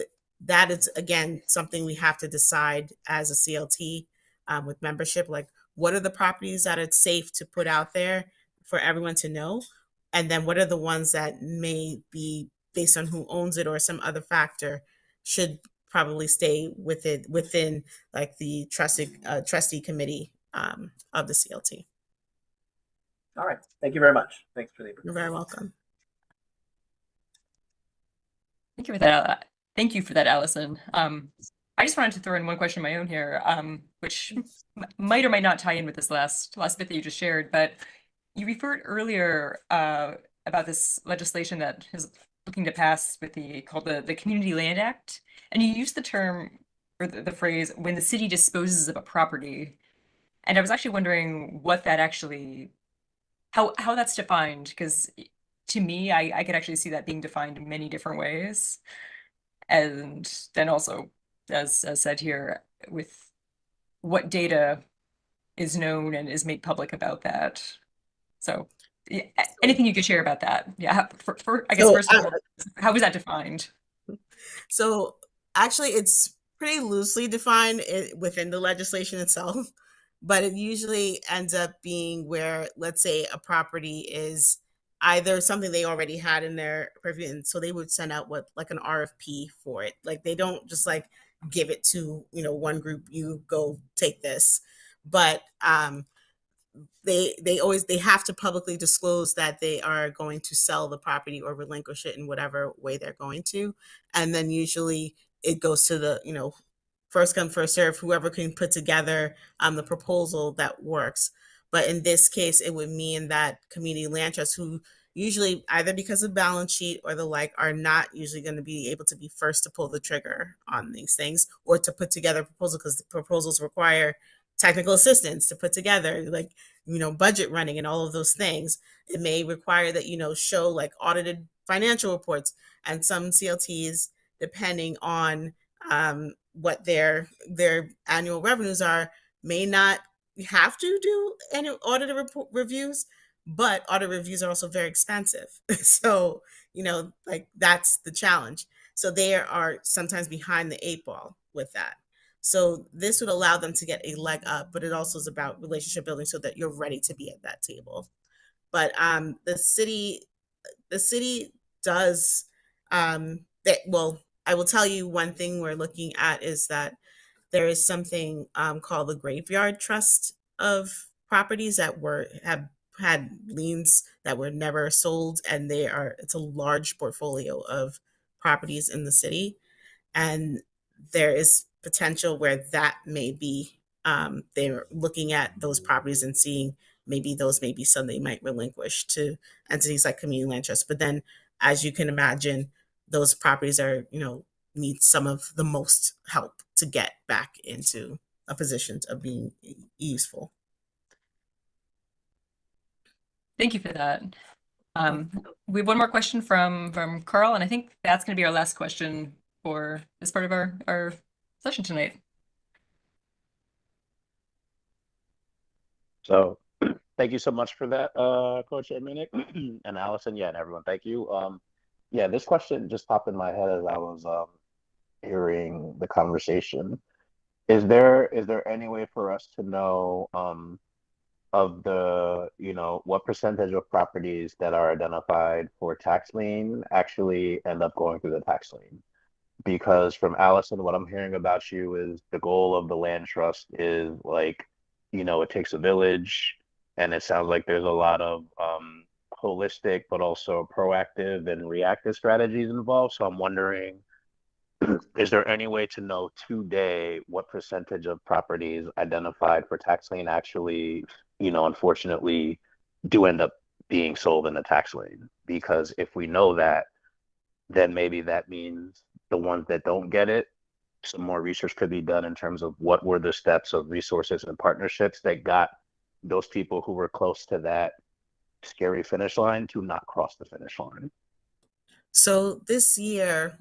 C: that is, again, something we have to decide as a CLT with membership, like what are the properties that are safe to put out there for everyone to know? And then what are the ones that may be based on who owns it or some other factor should probably stay within like the trustee committee of the CLT.
E: All right, thank you very much. Thanks for the information.
C: You're very welcome.
A: Thank you for that. Thank you for that, Allison. I just wanted to throw in one question of my own here, which might or might not tie in with this last bit that you just shared. But you referred earlier about this legislation that is looking to pass called the Community Land Act, and you used the term or the phrase "when the city disposes of a property." And I was actually wondering what that actually, how that's defined, because to me, I could actually see that being defined in many different ways. And then also, as said here, with what data is known and is made public about that. So anything you could share about that? Yeah, I guess first of all, how was that defined?
C: So actually, it's pretty loosely defined within the legislation itself, but it usually ends up being where, let's say, a property is either something they already had in their purview, and so they would send out like an RFP for it. Like they don't just like give it to one group, you go take this, but they have to publicly disclose that they are going to sell the property or relinquish it in whatever way they're going to, and then usually it goes to the first come first serve, whoever can put together the proposal that works. But in this case, it would mean that community land trusts, who usually either because of balance sheet or the like, are not usually going to be able to be first to pull the trigger on these things or to put together a proposal, because the proposals require technical assistance to put together, like budget running and all of those things. It may require that show like audited financial reports, and some CLTs, depending on what their annual revenues are, may not have to do annual audited reviews, but audit reviews are also very expensive. So like that's the challenge. So they are sometimes behind the 8 ball with that. So this would allow them to get a leg up, but it also is about relationship building so that you're ready to be at that table. But the city does I will tell you one thing we're looking at is that there is something called the graveyard trust of properties that have had liens that were never sold, and it's a large portfolio of properties in the city, and there is potential where that may be, they're looking at those properties and seeing maybe those may be some they might relinquish to entities like community land trust. But then, as you can imagine, those properties are, need some of the most help to get back into a position of being useful.
A: Thank you for that. We have one more question from Carl, and I think that's going to be our last question for this part of our session tonight.
D: So thank you so much for that, Coach Minnick and Allison. Yeah, and everyone, thank you. Yeah, this question just popped in my head as I was hearing the conversation. Is there any way for us to know of the, what percentage of properties that are identified for tax lien actually end up going through the tax lien? Because from Allison, what I'm hearing about you is the goal of the land trust is like, it takes a village, and it sounds like there's a lot of holistic but also proactive and reactive strategies involved. So I'm wondering, is there any way to know today what percentage of properties identified for tax lien actually, unfortunately do end up being sold in a tax lien? Because if we know that, then maybe that means the ones that don't get it, some more research could be done in terms of what were the steps of resources and partnerships that got those people who were close to that scary finish line to not cross the finish line.
C: So this year,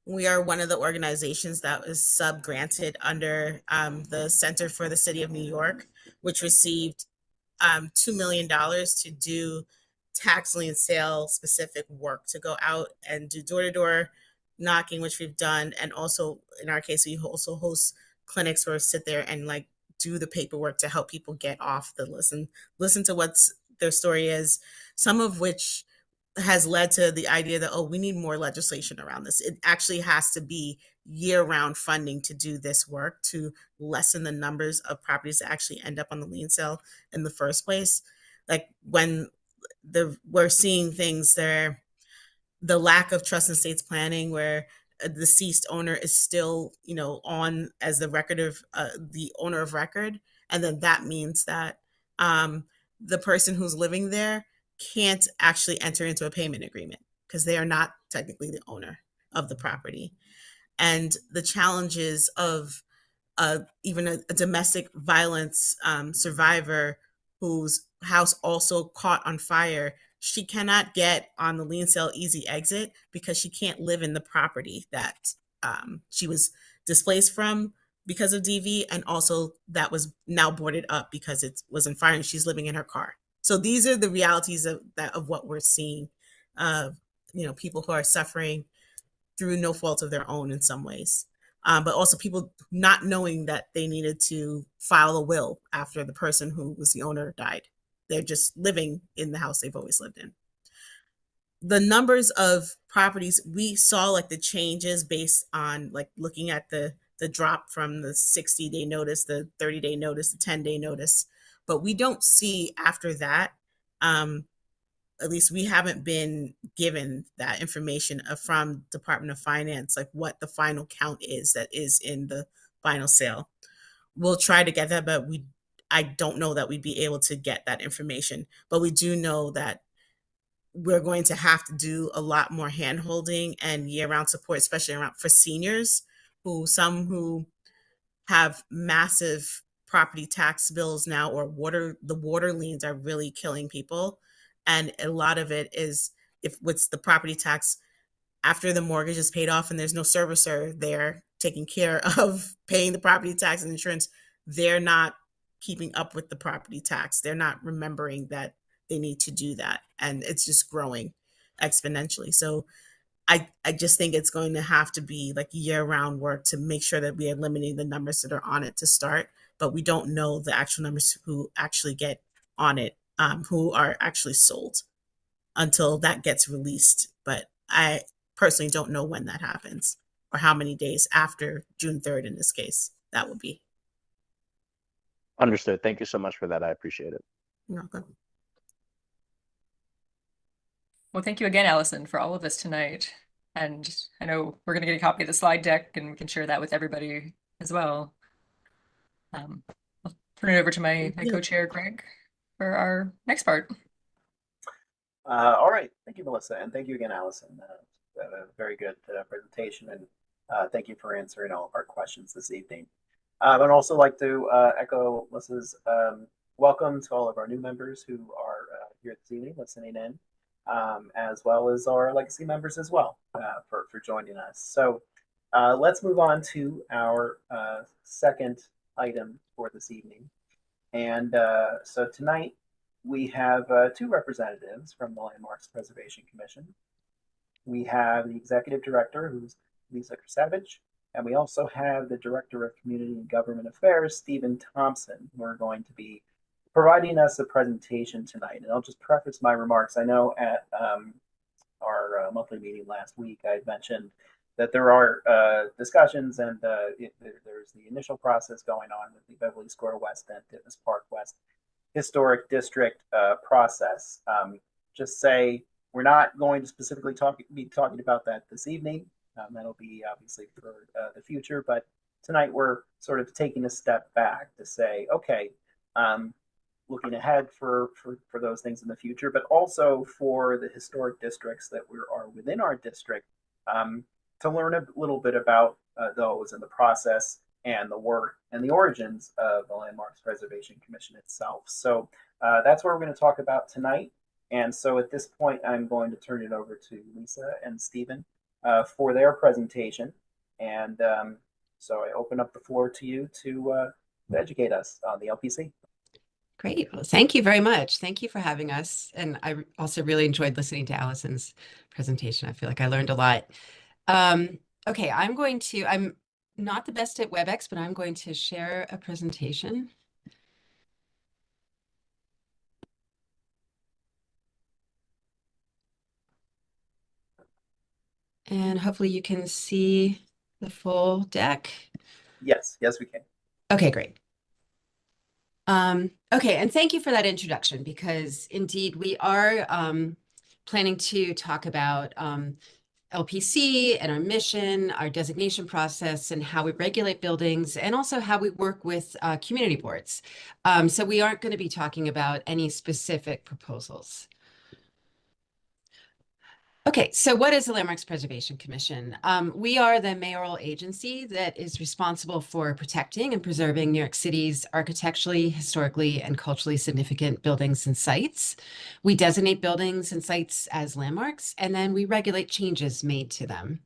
C: we are one of the organizations that was sub-granted under the Center for the City of New York, which received $2 million to do tax lien sale specific work, to go out and do door-to-door knocking, which we've done. And also, in our case, we also host clinics where we sit there and like do the paperwork to help people get off the list and listen to what their story is, some of which has led to the idea that, oh, we need more legislation around this. It actually has to be year-round funding to do this work, to lessen the numbers of properties that actually end up on the lien sale in the first place. Like when we're seeing things there, the lack of trust and estates planning, where a deceased owner is still, on as the record of the owner of record, and then that means that the person who's living there can't actually enter into a payment agreement because they are not technically the owner of the property. And the challenges of even a domestic violence survivor whose house also caught on fire, she cannot get on the lien sale easy exit because she can't live in the property that she was displaced from because of DV, and also that was now boarded up because it was on fire and she's living in her car. So these are the realities of what we're seeing, people who are suffering through no fault of their own in some ways. But also people not knowing that they needed to file a will after the person who was the owner died. They're just living in the house they've always lived in. The numbers of properties, we saw like the changes based on like looking at the drop from the 60-day notice, the 30-day notice, the 10-day notice. But we don't see after that, at least we haven't been given that information from Department of Finance, like what the final count is that is in the final sale. We'll try to get that, but I don't know that we'd be able to get that information. But we do know that we're going to have to do a lot more hand-holding and year-round support, especially around for seniors, who have massive property tax bills now, or the water liens are really killing people. And a lot of it is, if what's the property tax after the mortgage is paid off and there's no servicer there taking care of paying the property tax and insurance, they're not keeping up with the property tax. They're not remembering that they need to do that. And it's just growing exponentially. So I just think it's going to have to be like year-round work to make sure that we are limiting the numbers that are on it to start. But we don't know the actual numbers who actually get on it, who are actually sold, until that gets released. But I personally don't know when that happens or how many days after June 3rd in this case that would be.
D: Understood. Thank you so much for that. I appreciate it.
C: You're welcome.
A: Well, thank you again, Allison, for all of this tonight. And I know we're going to get a copy of the slide deck and we can share that with everybody as well. I'll turn it over to my co-chair, Greg, for our next part.
E: All right. Thank you, Melissa. And thank you again, Allison. A very good presentation. And thank you for answering all of our questions this evening. I'd also like to echo Melissa's welcome to all of our new members who are here this evening listening in, as well as our legacy members as well for joining us. So let's move on to our second item for this evening. And so tonight we have two representatives from the Landmarks Preservation Commission. We have the executive director, who's Lisa Savage, and we also have the Director of Community and Government Affairs, Stephen Thompson, who are going to be providing us a presentation tonight. And I'll just preface my remarks. I know at our monthly meeting last week, I had mentioned that there are discussions and there's the initial process going on with the Beverly Square West and Fitness Park West Historic District process. Just say we're not going to specifically be talking about that this evening. That'll be obviously for the future, but tonight we're sort of taking a step back to say, okay, looking ahead for those things in the future, but also for the historic districts that are within our district, to learn a little bit about those and the process and the work and the origins of the Landmarks Preservation Commission itself. So that's what we're going to talk about tonight. And so at this point, I'm going to turn it over to Lisa and Stephen for their presentation. And so I open up the floor to you to educate us on the LPC.
F: Great. Well, thank you very much. Thank you for having us. And I also really enjoyed listening to Allison's presentation. I feel like I learned a lot. Okay, I'm not the best at WebEx, but I'm going to share a presentation. And hopefully you can see the full deck.
E: Yes, we can.
F: Okay, great. Okay, and thank you for that introduction, because indeed we are planning to talk about LPC and our mission, our designation process, and how we regulate buildings, and also how we work with community boards. So we aren't going to be talking about any specific proposals. Okay, so what is the Landmarks Preservation Commission? We are the mayoral agency that is responsible for protecting and preserving New York City's architecturally, historically, and culturally significant buildings and sites. We designate buildings and sites as landmarks, and then we regulate changes made to them.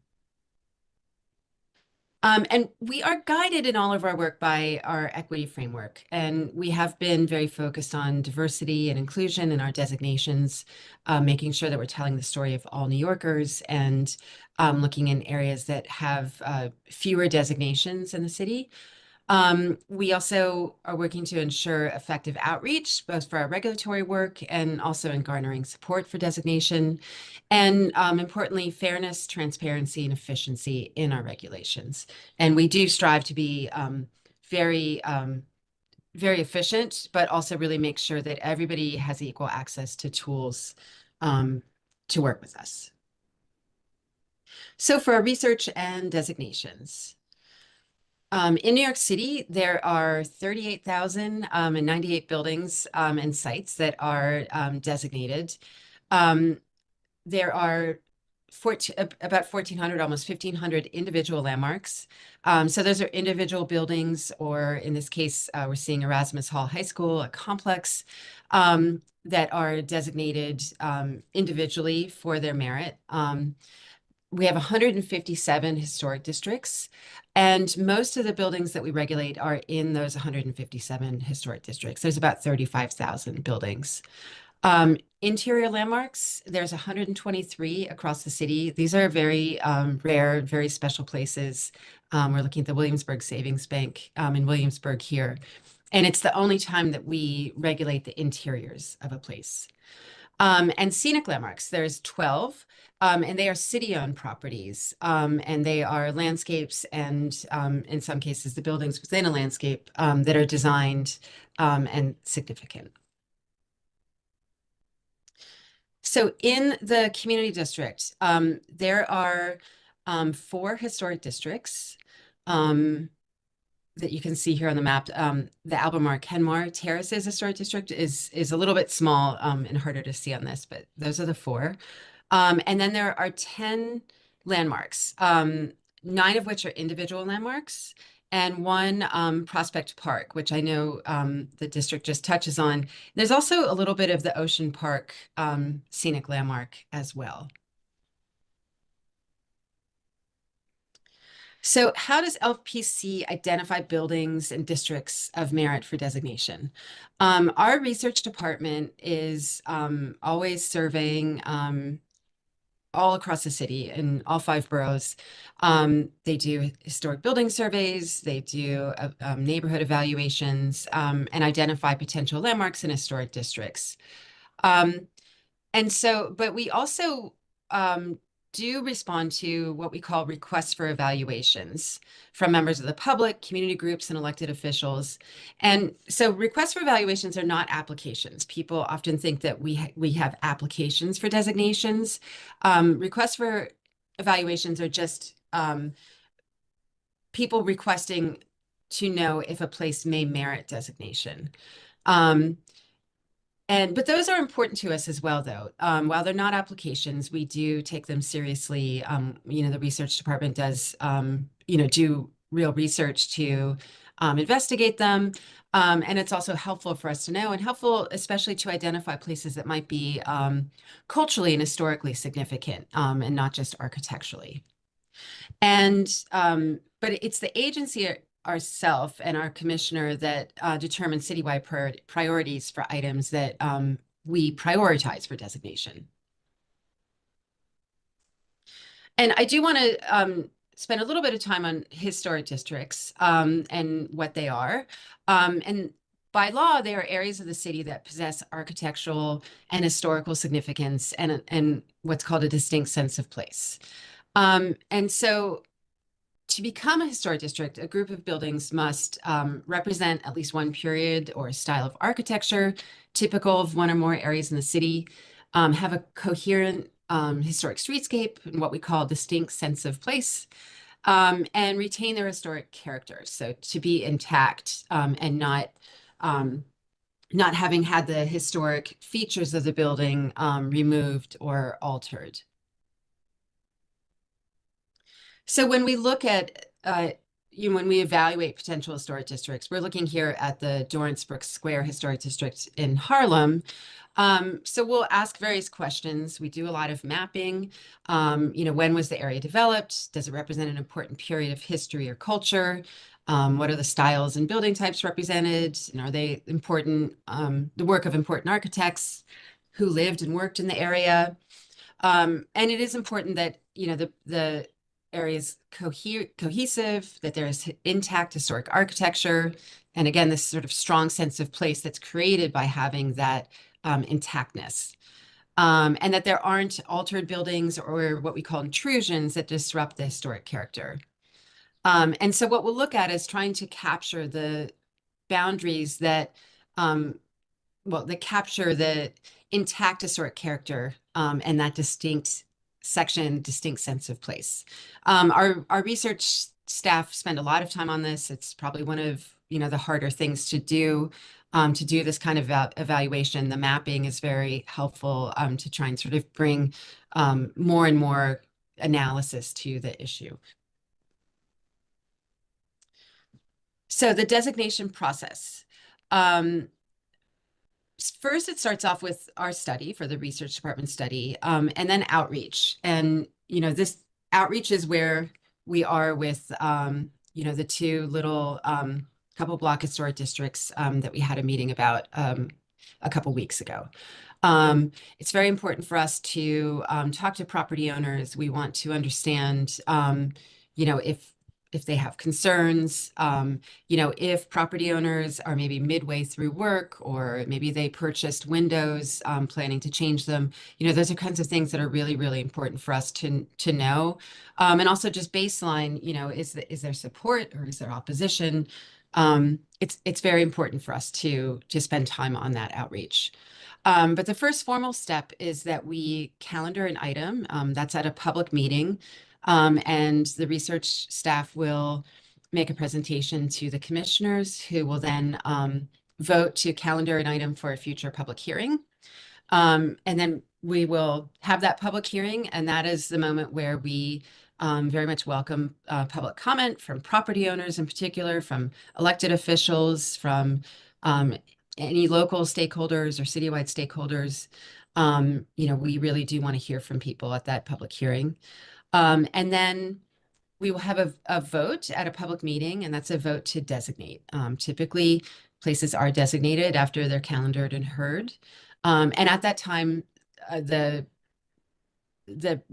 F: And we are guided in all of our work by our equity framework, and we have been very focused on diversity and inclusion in our designations, making sure that we're telling the story of all New Yorkers and looking in areas that have fewer designations in the city. We also are working to ensure effective outreach, both for our regulatory work and also in garnering support for designation. And importantly, fairness, transparency, and efficiency in our regulations. And we do strive to be very efficient, but also really make sure that everybody has equal access to tools to work with us. So for our research and designations, in New York City, there are 38,098 buildings and sites that are designated. There are about 1,400, almost 1,500 individual landmarks. So those are individual buildings, or in this case, we're seeing Erasmus Hall High School, a complex that are designated individually for their merit. We have 157 historic districts, and most of the buildings that we regulate are in those 157 historic districts. There's about 35,000 buildings. Interior landmarks, there's 123 across the city. These are very rare, very special places. We're looking at the Williamsburg Savings Bank in Williamsburg here. And it's the only time that we regulate the interiors of a place. And scenic landmarks, there's 12, and they are city-owned properties, and they are landscapes and in some cases the buildings within a landscape that are designed and significant. So in the community district, there are 4 historic districts that you can see here on the map. The Albemarle-Kenmore Terraces Historic District is a little bit small and harder to see on this, but those are the 4. And then there are 10 landmarks, 9 of which are individual landmarks, and 1 Prospect Park, which I know the district just touches on. There's also a little bit of the Ocean Park scenic landmark as well. So how does LPC identify buildings and districts of merit for designation? Our research department is always surveying all across the city in all 5 boroughs. They do historic building surveys, they do neighborhood evaluations, and identify potential landmarks in historic districts. But we also do respond to what we call requests for evaluations from members of the public, community groups, and elected officials. And so requests for evaluations are not applications. People often think that we have applications for designations. Requests for evaluations are just people requesting to know if a place may merit designation. But those are important to us as well, though. While they're not applications, we do take them seriously. The research department does, do real research to investigate them. And it's also helpful for us to know, and helpful especially to identify places that might be culturally and historically significant, and not just architecturally. But it's the agency ourself and our commissioner that determine citywide priorities for items that we prioritize for designation. And I do want to spend a little bit of time on historic districts and what they are. And by law, they are areas of the city that possess architectural and historical significance and what's called a distinct sense of place. And so to become a historic district, a group of buildings must represent at least one period or style of architecture, typical of one or more areas in the city, have a coherent historic streetscape and what we call distinct sense of place, and retain their historic character. So to be intact and not having had the historic features of the building removed or altered. So when we look at, when we evaluate potential historic districts, we're looking here at the Dorransbrook Square Historic District in Harlem. So we'll ask various questions. We do a lot of mapping. When was the area developed? Does it represent an important period of history or culture? What are the styles and building types represented? And are they important, the work of important architects who lived and worked in the area? And it is important that, the area is cohesive, that there is intact historic architecture, and again, this sort of strong sense of place that's created by having that intactness. And that there aren't altered buildings or what we call intrusions that disrupt the historic character. And so what we'll look at is trying to capture the boundaries that, that capture the intact historic character and that distinct sense of place. Our research staff spend a lot of time on this. It's probably one of the harder things to do this kind of evaluation. The mapping is very helpful to try and sort of bring more and more analysis to the issue. So the designation process. First, it starts off with our study for the research department study, and then outreach. And, this outreach is where we are with, the 2 little couple block historic districts that we had a meeting about a couple weeks ago. It's very important for us to talk to property owners. We want to understand, if if they have concerns, you know, if property owners are maybe midway through work, or maybe they purchased windows, planning to change them. You know, those are kinds of things that are really, really important for us to know. And also just baseline, you know, is there support or is there opposition? It's very important for us to spend time on that outreach. But the first formal step is that we calendar an item that's at a public meeting, and the research staff will make a presentation to the commissioners, who will then vote to calendar an item for a future public hearing. And then we will have that public hearing, and that is the moment where we very much welcome public comment from property owners in particular, from elected officials, from any local stakeholders or citywide stakeholders. You know, we really do want to hear from people at that public hearing. And then we will have a vote at a public meeting, and that's a vote to designate. Typically, places are designated after they're calendared and heard. And at that time, the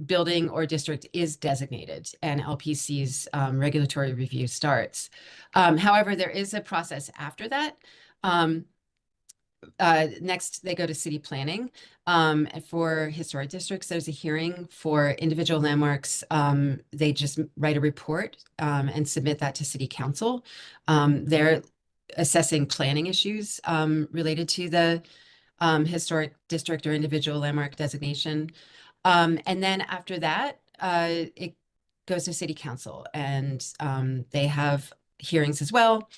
F: building or district is designated, and LPC's regulatory review starts. However, there is a process after that. Next, they go to city planning. For historic districts, there's a hearing. For individual landmarks, they just write a report and submit that to city council. They're assessing planning issues related to the historic district or individual landmark designation. And then after that, it goes to city council, and they have hearings as well.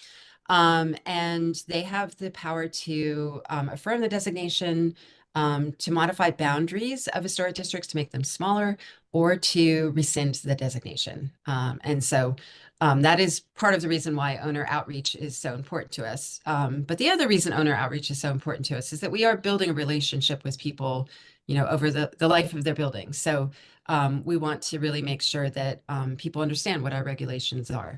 F: And they have the power to affirm the designation, to modify boundaries of historic districts to make them smaller, or to rescind the designation. And so that is part of the reason why owner outreach is so important to us. But the other reason owner outreach is so important to us is that we are building a relationship with people, you know, over the life of their building. So we want to really make sure that people understand what our regulations are.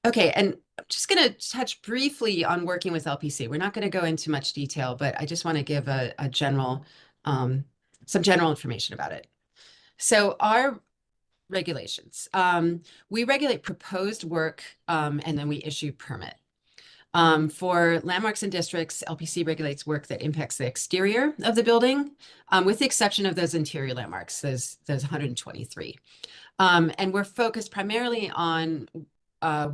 F: Okay, and I'm just going to touch briefly on working with LPC. We're not going to go into much detail, but I just want to give a general, some general information about it. So our regulations, we regulate proposed work, and then we issue permit. For landmarks and districts, LPC regulates work that impacts the exterior of the building, with the exception of those interior landmarks, those 123. And we're focused primarily on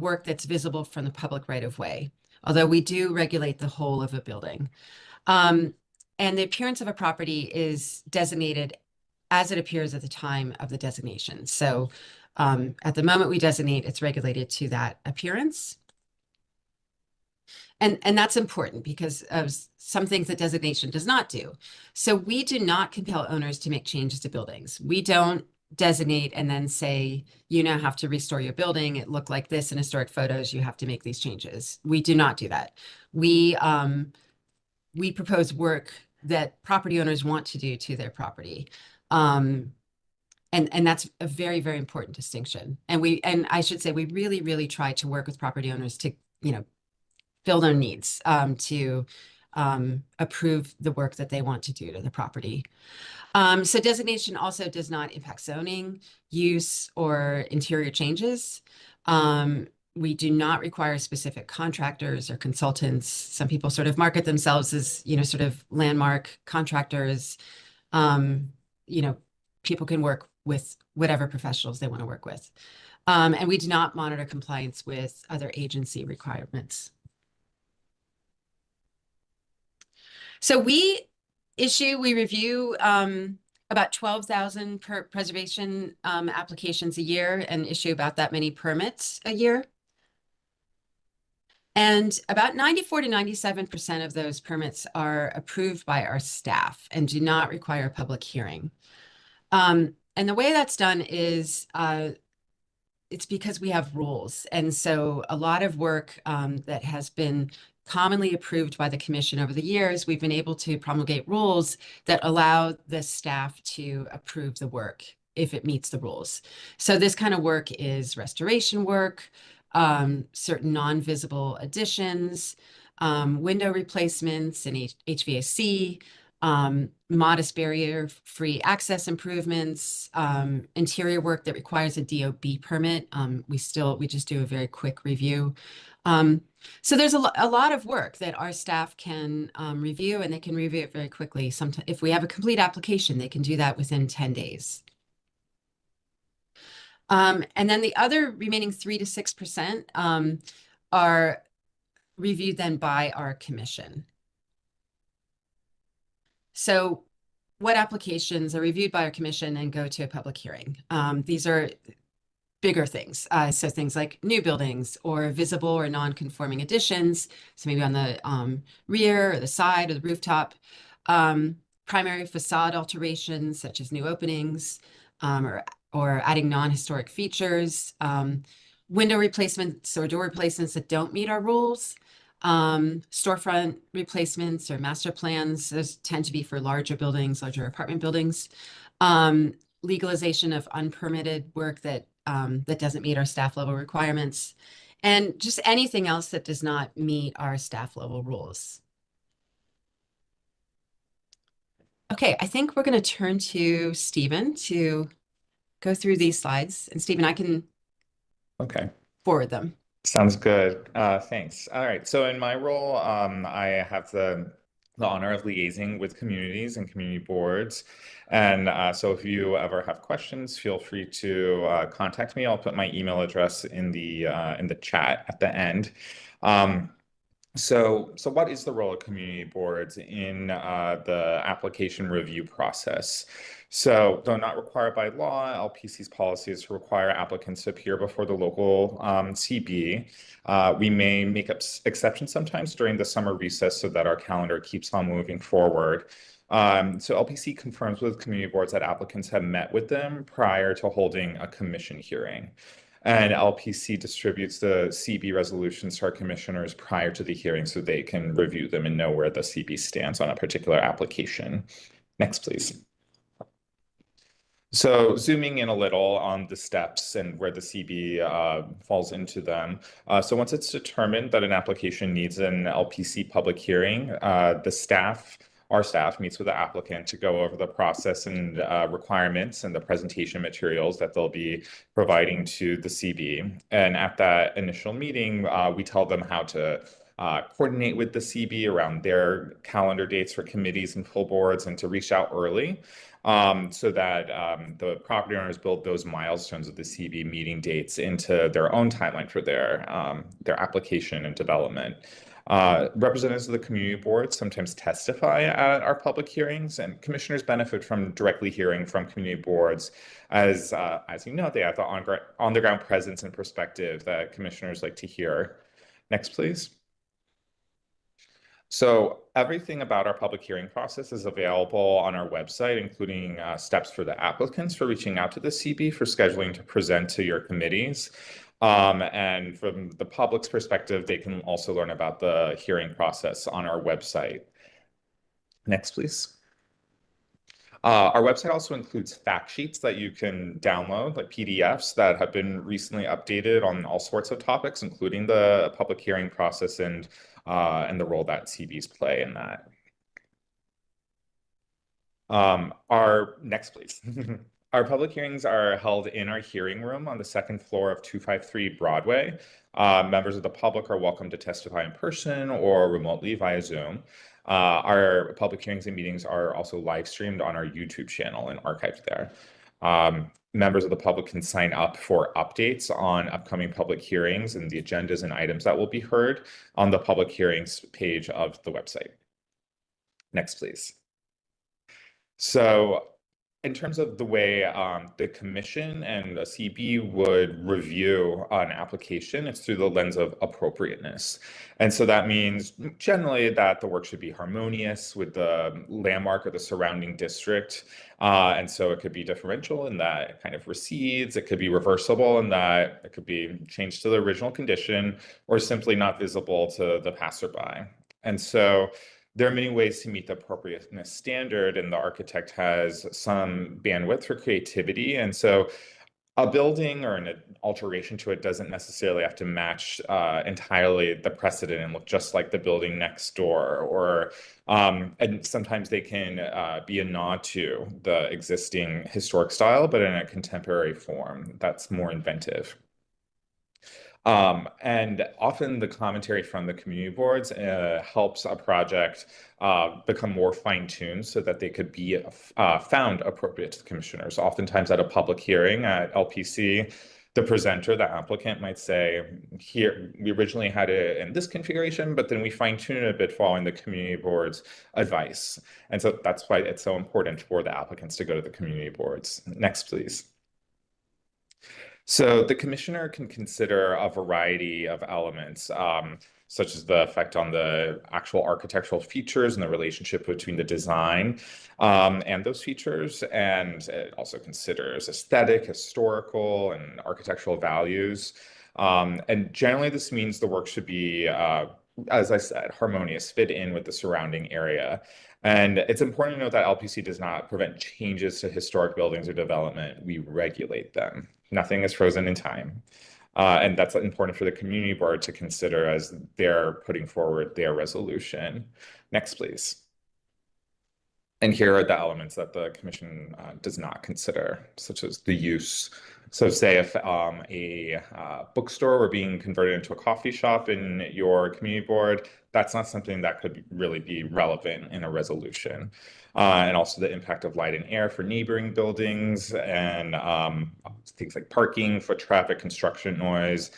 F: work that's visible from the public right of way, although we do regulate the whole of a building. And the appearance of a property is designated as it appears at the time of the designation. So at the moment we designate, it's regulated to that appearance. And that's important because of some things that designation does not do. So we do not compel owners to make changes to buildings. We don't designate and then say, you now have to restore your building. It looked like this in historic photos. You have to make these changes. We do not do that. We propose work that property owners want to do to their property. And that's a very, very important distinction. And I should say, we really, really try to work with property owners to, you know, fill their needs, to approve the work that they want to do to the property. So designation also does not impact zoning, use, or interior changes. We do not require specific contractors or consultants. Some people sort of market themselves as, you know, sort of landmark contractors. You know, people can work with whatever professionals they want to work with. And we do not monitor compliance with other agency requirements. So we review about 12,000 preservation applications a year, and issue about that many permits a year. And about 94 to 97% of those permits are approved by our staff and do not require a public hearing. And the way that's done is it's because we have rules. And so a lot of work that has been commonly approved by the commission over the years, we've been able to promulgate rules that allow the staff to approve the work if it meets the rules. So this kind of work is restoration work, certain non-visible additions, window replacements and HVAC, modest barrier-free access improvements, interior work that requires a DOB permit. We just do a very quick review. So there's a lot of work that our staff can review, and they can review it very quickly. Sometimes, if we have a complete application, they can do that within 10 days. And then the other remaining 3 to 6% are reviewed then by our commission. So what applications are reviewed by our commission and go to a public hearing? These are bigger things. So things like new buildings or visible or non-conforming additions. So maybe on the rear or the side or the rooftop. Primary facade alterations such as new openings or adding non-historic features. Window replacements or door replacements that don't meet our rules. Storefront replacements or master plans. Those tend to be for larger buildings, larger apartment buildings. Legalization of unpermitted work that doesn't meet our staff level requirements, and just anything else that does not meet our staff level rules. Okay, I think we're going to turn to Stephen to go through these slides, and Stephen, I can forward them.
G: Sounds good. Thanks. All right. So in my role, I have the honor of liaising with communities and community boards. And so if you ever have questions, feel free to contact me. I'll put my email address in the chat at the end. So what is the role of community boards in the application review process? So though not required by law, LPC's policy is to require applicants to appear before the local CB. We may make exceptions sometimes during the summer recess so that our calendar keeps on moving forward. So LPC confirms with community boards that applicants have met with them prior to holding a commission hearing. And LPC distributes the CB resolutions to our commissioners prior to the hearing so they can review them and know where the CB stands on a particular application. Next, please. So zooming in a little on the steps and where the CB falls into them. So once it's determined that an application needs an LPC public hearing, our staff meets with the applicant to go over the process and requirements and the presentation materials that they'll be providing to the CB. And at that initial meeting, we tell them how to coordinate with the CB around their calendar dates for committees and full boards and to reach out early so that the property owners build those milestones of the CB meeting dates into their own timeline for their application and development. Representatives of the community board sometimes testify at our public hearings, and commissioners benefit from directly hearing from community boards as you know, they have the on-the-ground presence and perspective that commissioners like to hear. Next, please. So everything about our public hearing process is available on our website, including steps for the applicants for reaching out to the CB for scheduling to present to your committees. And from the public's perspective, they can also learn about the hearing process on our website. Next, please. Our website also includes fact sheets that you can download, like PDFs that have been recently updated on all sorts of topics, including the public hearing process and the role that CBs play in that. Next, please. Our public hearings are held in our hearing room on the second floor of 253 Broadway. Members of the public are welcome to testify in person or remotely via Zoom. Our public hearings and meetings are also live streamed on our YouTube channel and archived there. Members of the public can sign up for updates on upcoming public hearings and the agendas and items that will be heard on the public hearings page of the website. Next, please. So in terms of the way the commission and a CB would review an application, it's through the lens of appropriateness. And so that means generally that the work should be harmonious with the landmark or the surrounding district. And so it could be differential in that it kind of recedes. It could be reversible in that it could be changed to the original condition or simply not visible to the passerby. And so there are many ways to meet the appropriateness standard, and the architect has some bandwidth for creativity. And so a building or an alteration to it doesn't necessarily have to match entirely the precedent and look just like the building next door, or and sometimes they can be a nod to the existing historic style, but in a contemporary form that's more inventive. And often the commentary from the community boards helps a project become more fine-tuned so that they could be found appropriate to the commissioners. Oftentimes at a public hearing at LPC, the presenter, the applicant might say, here, we originally had it in this configuration, but then we fine-tuned it a bit following the community board's advice. And so that's why it's so important for the applicants to go to the community boards. Next, please. So the commissioner can consider a variety of elements, such as the effect on the actual architectural features and the relationship between the design and those features. And it also considers aesthetic, historical, and architectural values. And generally, this means the work should be, as I said, harmonious, fit in with the surrounding area. And it's important to note that LPC does not prevent changes to historic buildings or development. We regulate them. Nothing is frozen in time. And that's important for the community board to consider as they're putting forward their resolution. Next, please. And here are the elements that the commission does not consider, such as the use. So say if a bookstore were being converted into a coffee shop in your community board, that's not something that could really be relevant in a resolution. And also the impact of light and air for neighboring buildings and things like parking, foot traffic, construction noise.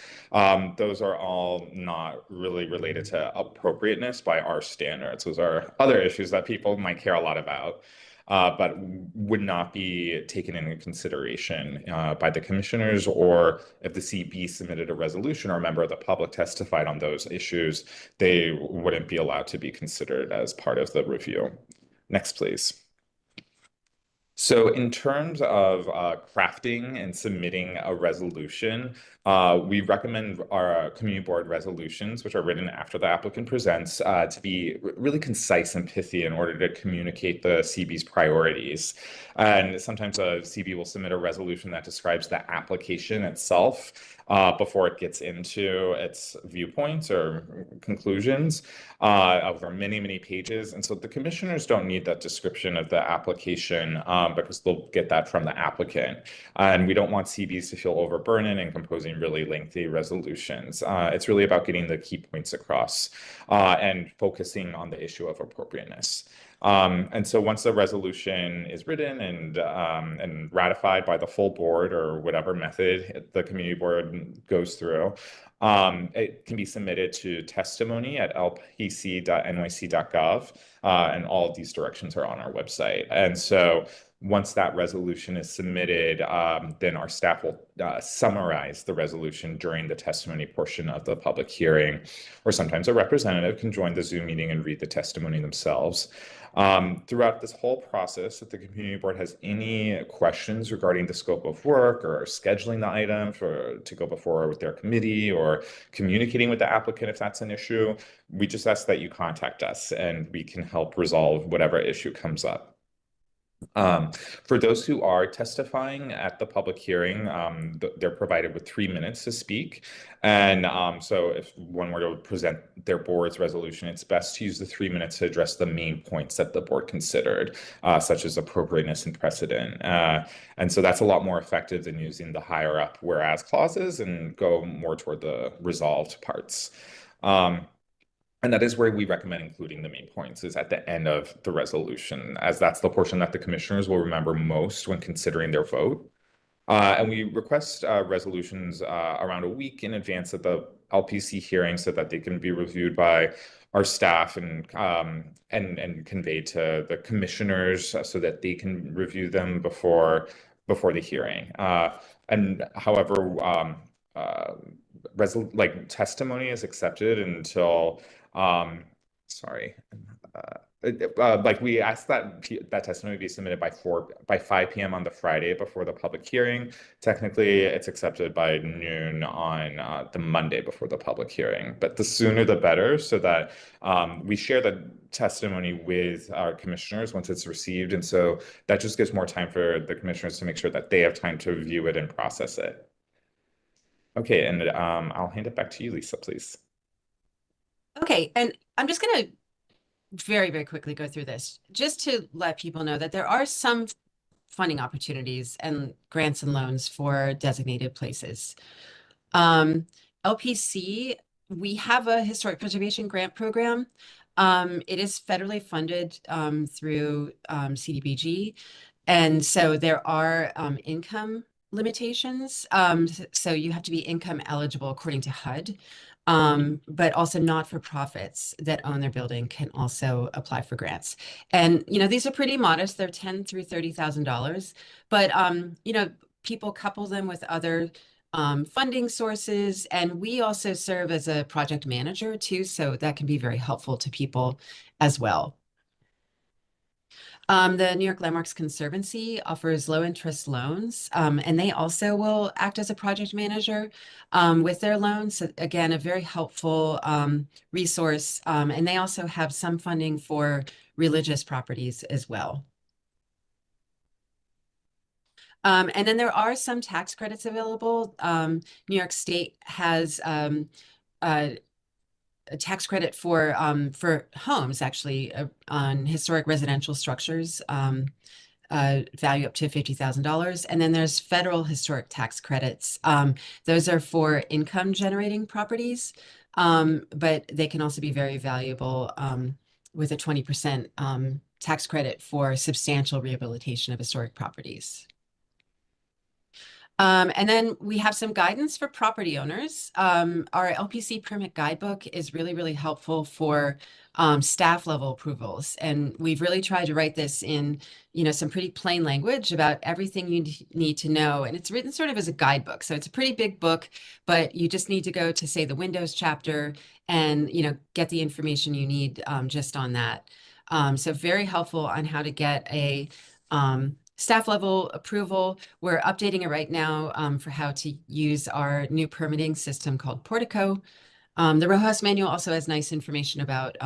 G: Those are all not really related to appropriateness by our standards. Those are other issues that people might care a lot about, but would not be taken into consideration by the commissioners, or if the CB submitted a resolution or a member of the public testified on those issues, they wouldn't be allowed to be considered as part of the review. Next, please. So in terms of crafting and submitting a resolution, we recommend our community board resolutions, which are written after the applicant presents, to be really concise and pithy in order to communicate the CB's priorities. And sometimes a CB will submit a resolution that describes the application itself before it gets into its viewpoints or conclusions over many, many pages. And so the commissioners don't need that description of the application because they'll get that from the applicant. And we don't want CBs to feel overburdened and composing really lengthy resolutions. It's really about getting the key points across and focusing on the issue of appropriateness. And so once the resolution is written and ratified by the full board or whatever method the community board goes through, it can be submitted to testimony at lpc.nyc.gov, and all of these directions are on our website. And so once that resolution is submitted, then our staff will summarize the resolution during the testimony portion of the public hearing, or sometimes a representative can join the Zoom meeting and read the testimony themselves. Throughout this whole process, if the community board has any questions regarding the scope of work or scheduling the item to go before with their committee or communicating with the applicant if that's an issue, we just ask that you contact us and we can help resolve whatever issue comes up. For those who are testifying at the public hearing, they're provided with 3 minutes to speak. And so if one were to present their board's resolution, it's best to use the 3 minutes to address the main points that the board considered, such as appropriateness and precedent. And so that's a lot more effective than using the higher up whereas clauses and go more toward the resolved parts. And that is where we recommend including the main points, is at the end of the resolution, as that's the portion that the commissioners will remember most when considering their vote. And we request resolutions around a week in advance of the LPC hearing so that they can be reviewed by our staff and conveyed to the commissioners so that they can review them before the hearing. And however, testimony is accepted until Like we asked that that testimony be submitted by 5 p.m. on the Friday before the public hearing. Technically, it's accepted by noon on the Monday before the public hearing, but the sooner the better, so that we share the testimony with our commissioners once it's received, and so that just gives more time for the commissioners to make sure that they have time to review it and process it. Okay, and I'll hand it back to you, Lisa, please.
F: Okay, and I'm just going to very, very quickly go through this just to let people know that there are some funding opportunities and grants and loans for designated places. LPC, we have a historic preservation grant program. It is federally funded through CDBG. And so there are income limitations. So you have to be income eligible according to HUD. But also not-for-profits that own their building can also apply for grants. And, you know, these are pretty modest. They're $10,000 through $30,000. But, you know, people couple them with other funding sources. And we also serve as a project manager too. So that can be very helpful to people as well. The New York Landmarks Conservancy offers low interest loans, and they also will act as a project manager with their loans. So again, a very helpful resource. And they also have some funding for religious properties as well. And then there are some tax credits available. New York State has a tax credit for homes, actually, on historic residential structures, value up to $50,000. And then there's federal historic tax credits. Those are for income generating properties, but they can also be very valuable with a 20% tax credit for substantial rehabilitation of historic properties. And then we have some guidance for property owners. Our LPC permit guidebook is really, really helpful for staff level approvals. And we've really tried to write this in, you know, some pretty plain language about everything you need to know. And it's written sort of as a guidebook. So it's a pretty big book, but you just need to go to, say, the Windows chapter and, you know, get the information you need just on that. So very helpful on how to get a staff level approval. We're updating it right now for how to use our new permitting system called Portico. The row house manual also has nice information about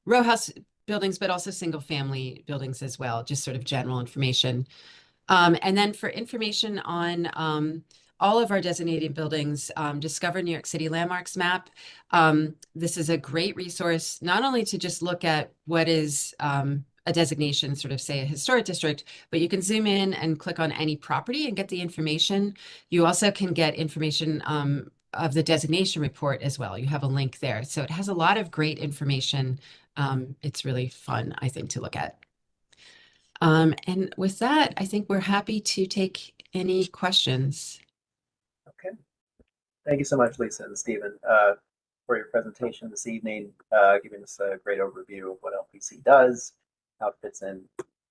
F: row house buildings, but also single family buildings as well, just sort of general information. And then for information on all of our designated buildings, Discover New York City Landmarks map. This is a great resource, not only to just look at what is a designation, sort of say a historic district, but you can zoom in and click on any property and get the information. You also can get information of the designation report as well. You have a link there. So it has a lot of great information. It's really fun, I think, to look at. And with that, I think we're happy to take any questions.
E: Okay. Thank you so much, Lisa and Stephen, for your presentation this evening, giving us a great overview of what LPC does, how it fits in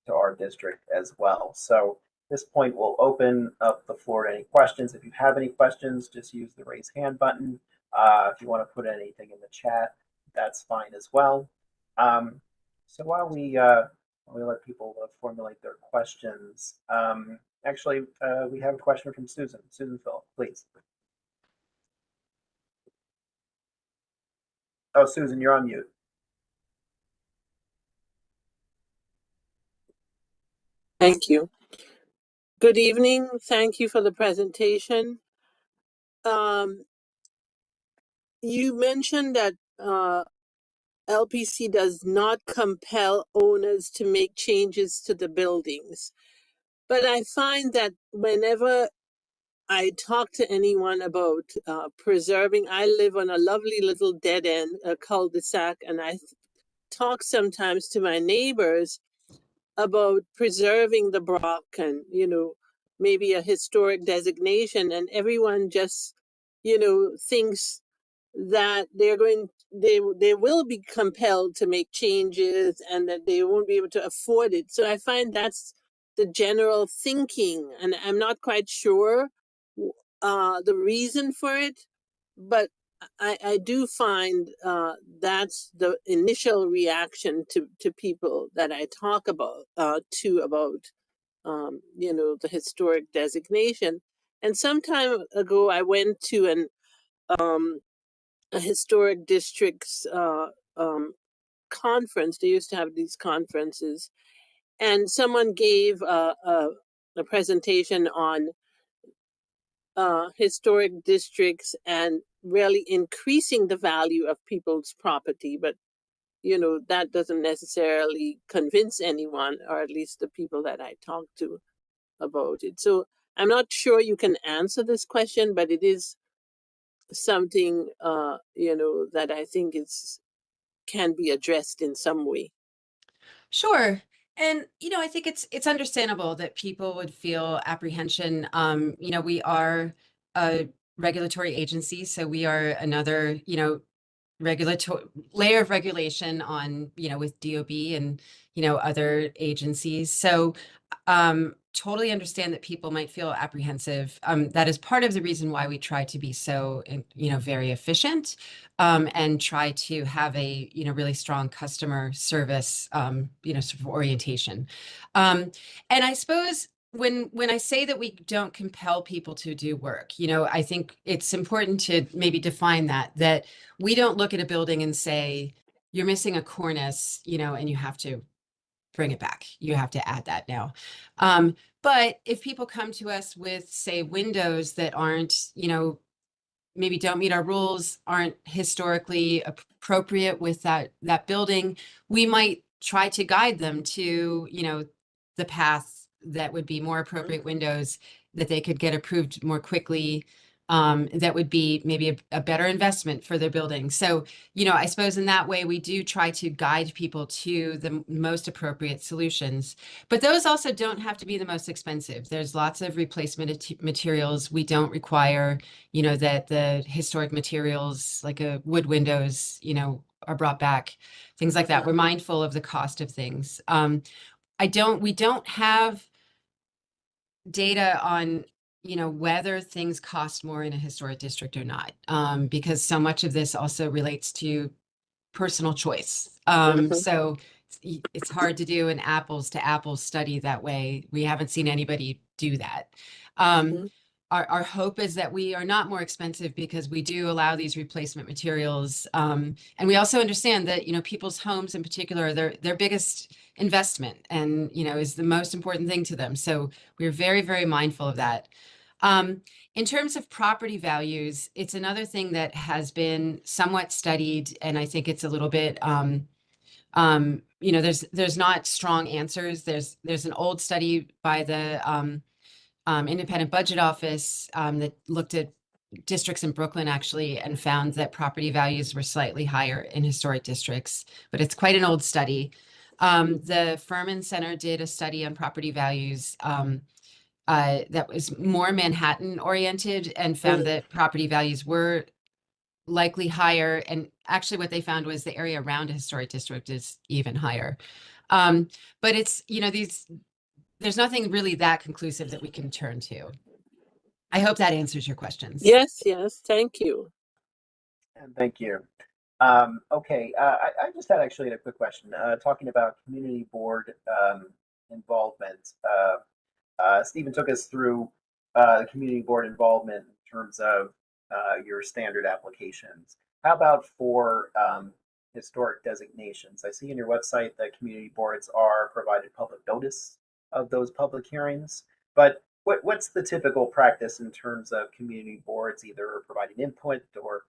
E: to our district as well. So at this point, we'll open up the floor to any questions. If you have any questions, just use the raise hand button. If you want to put anything in the chat, that's fine as well. So while we let people formulate their questions, actually, we have a question from Susan. Susan Phil, please. Oh, Susan, you're on mute.
H: Thank you. Good evening. Thank you for the presentation. You mentioned that LPC does not compel owners to make changes to the buildings. But I find that whenever I talk to anyone about preserving, I live on a lovely little dead end, a cul-de-sac, and I talk sometimes to my neighbors about preserving the Brock and, you know, maybe a historic designation, and everyone just, you know, thinks that they will be compelled to make changes and that they won't be able to afford it. So I find that's the general thinking, and I'm not quite sure the reason for it, but I do find that's the initial reaction to people that I talk about the historic designation. And some time ago, I went to a historic districts conference. They used to have these conferences, and someone gave a presentation on historic districts and really increasing the value of people's property. But that doesn't necessarily convince anyone, or at least the people that I talk to about it. So I'm not sure you can answer this question, but it is something that I think can be addressed in some way.
F: Sure. And I think it's understandable that people would feel apprehension. We are a regulatory agency, so we are another, regulatory layer of regulation on, with DOB and, other agencies. So totally understand that people might feel apprehensive. That is part of the reason why we try to be so, very efficient, and try to have a, really strong customer service, sort of orientation. And I suppose when I say that we don't compel people to do work, I think it's important to maybe define that we don't look at a building and say, you're missing a cornice, and you have to bring it back. You have to add that now. But if people come to us with, say, windows that aren't, maybe don't meet our rules, aren't historically appropriate with that building, we might try to guide them to, the path that would be more appropriate windows that they could get approved more quickly. That would be maybe a better investment for their building. So, I suppose in that way, we do try to guide people to the most appropriate solutions. But those also don't have to be the most expensive. There's lots of replacement materials. We don't require, that the historic materials like wood windows, are brought back, things like that. We're mindful of the cost of things. We don't have data on whether things cost more in a historic district or not, because so much of this also relates to personal choice. So it's hard to do an apples to apples study that way. We haven't seen anybody do that. Our hope is that we are not more expensive because we do allow these replacement materials. And we also understand that, people's homes in particular are their biggest investment and, is the most important thing to them. So we're very, very mindful of that. In terms of property values, it's another thing that has been somewhat studied, and I think it's a little bit, there's not strong answers. There's an old study by the Independent Budget Office that looked at districts in Brooklyn actually and found that property values were slightly higher in historic districts, but it's quite an old study. The Furman Center did a study on property values that was more Manhattan oriented and found that property values were likely higher. And actually what they found was the area around a historic district is even higher. But it's, there's nothing really that conclusive that we can turn to. I hope that answers your questions.
H: Yes, thank you.
E: And thank you. Okay, I just had actually a quick question. Talking about community board involvement. Stephen took us through community board involvement in terms of your standard applications. How about for historic designations? I see in your website that community boards are provided public notice of those public hearings, but what's the typical practice in terms of community boards either providing input or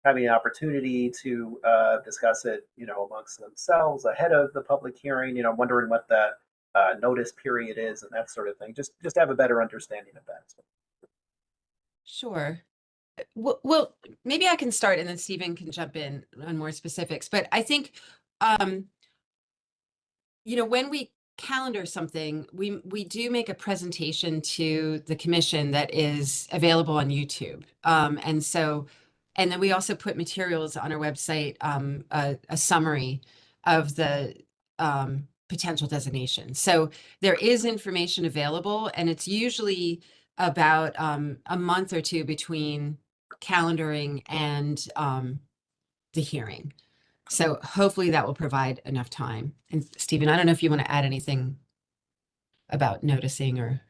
E: having an opportunity to discuss it, amongst themselves ahead of the public hearing? Wondering what the notice period is and that sort of thing. Just to have a better understanding of that.
F: Sure. Well, maybe I can start and then Stephen can jump in on more specifics. But I think, when we calendar something, we do make a presentation to the commission that is available on YouTube. And then we also put materials on our website, a summary of the potential designation. So there is information available, and it's usually about a month or two between calendaring and the hearing. So hopefully that will provide enough time. And Stephen, I don't know if you want to add anything about noticing or.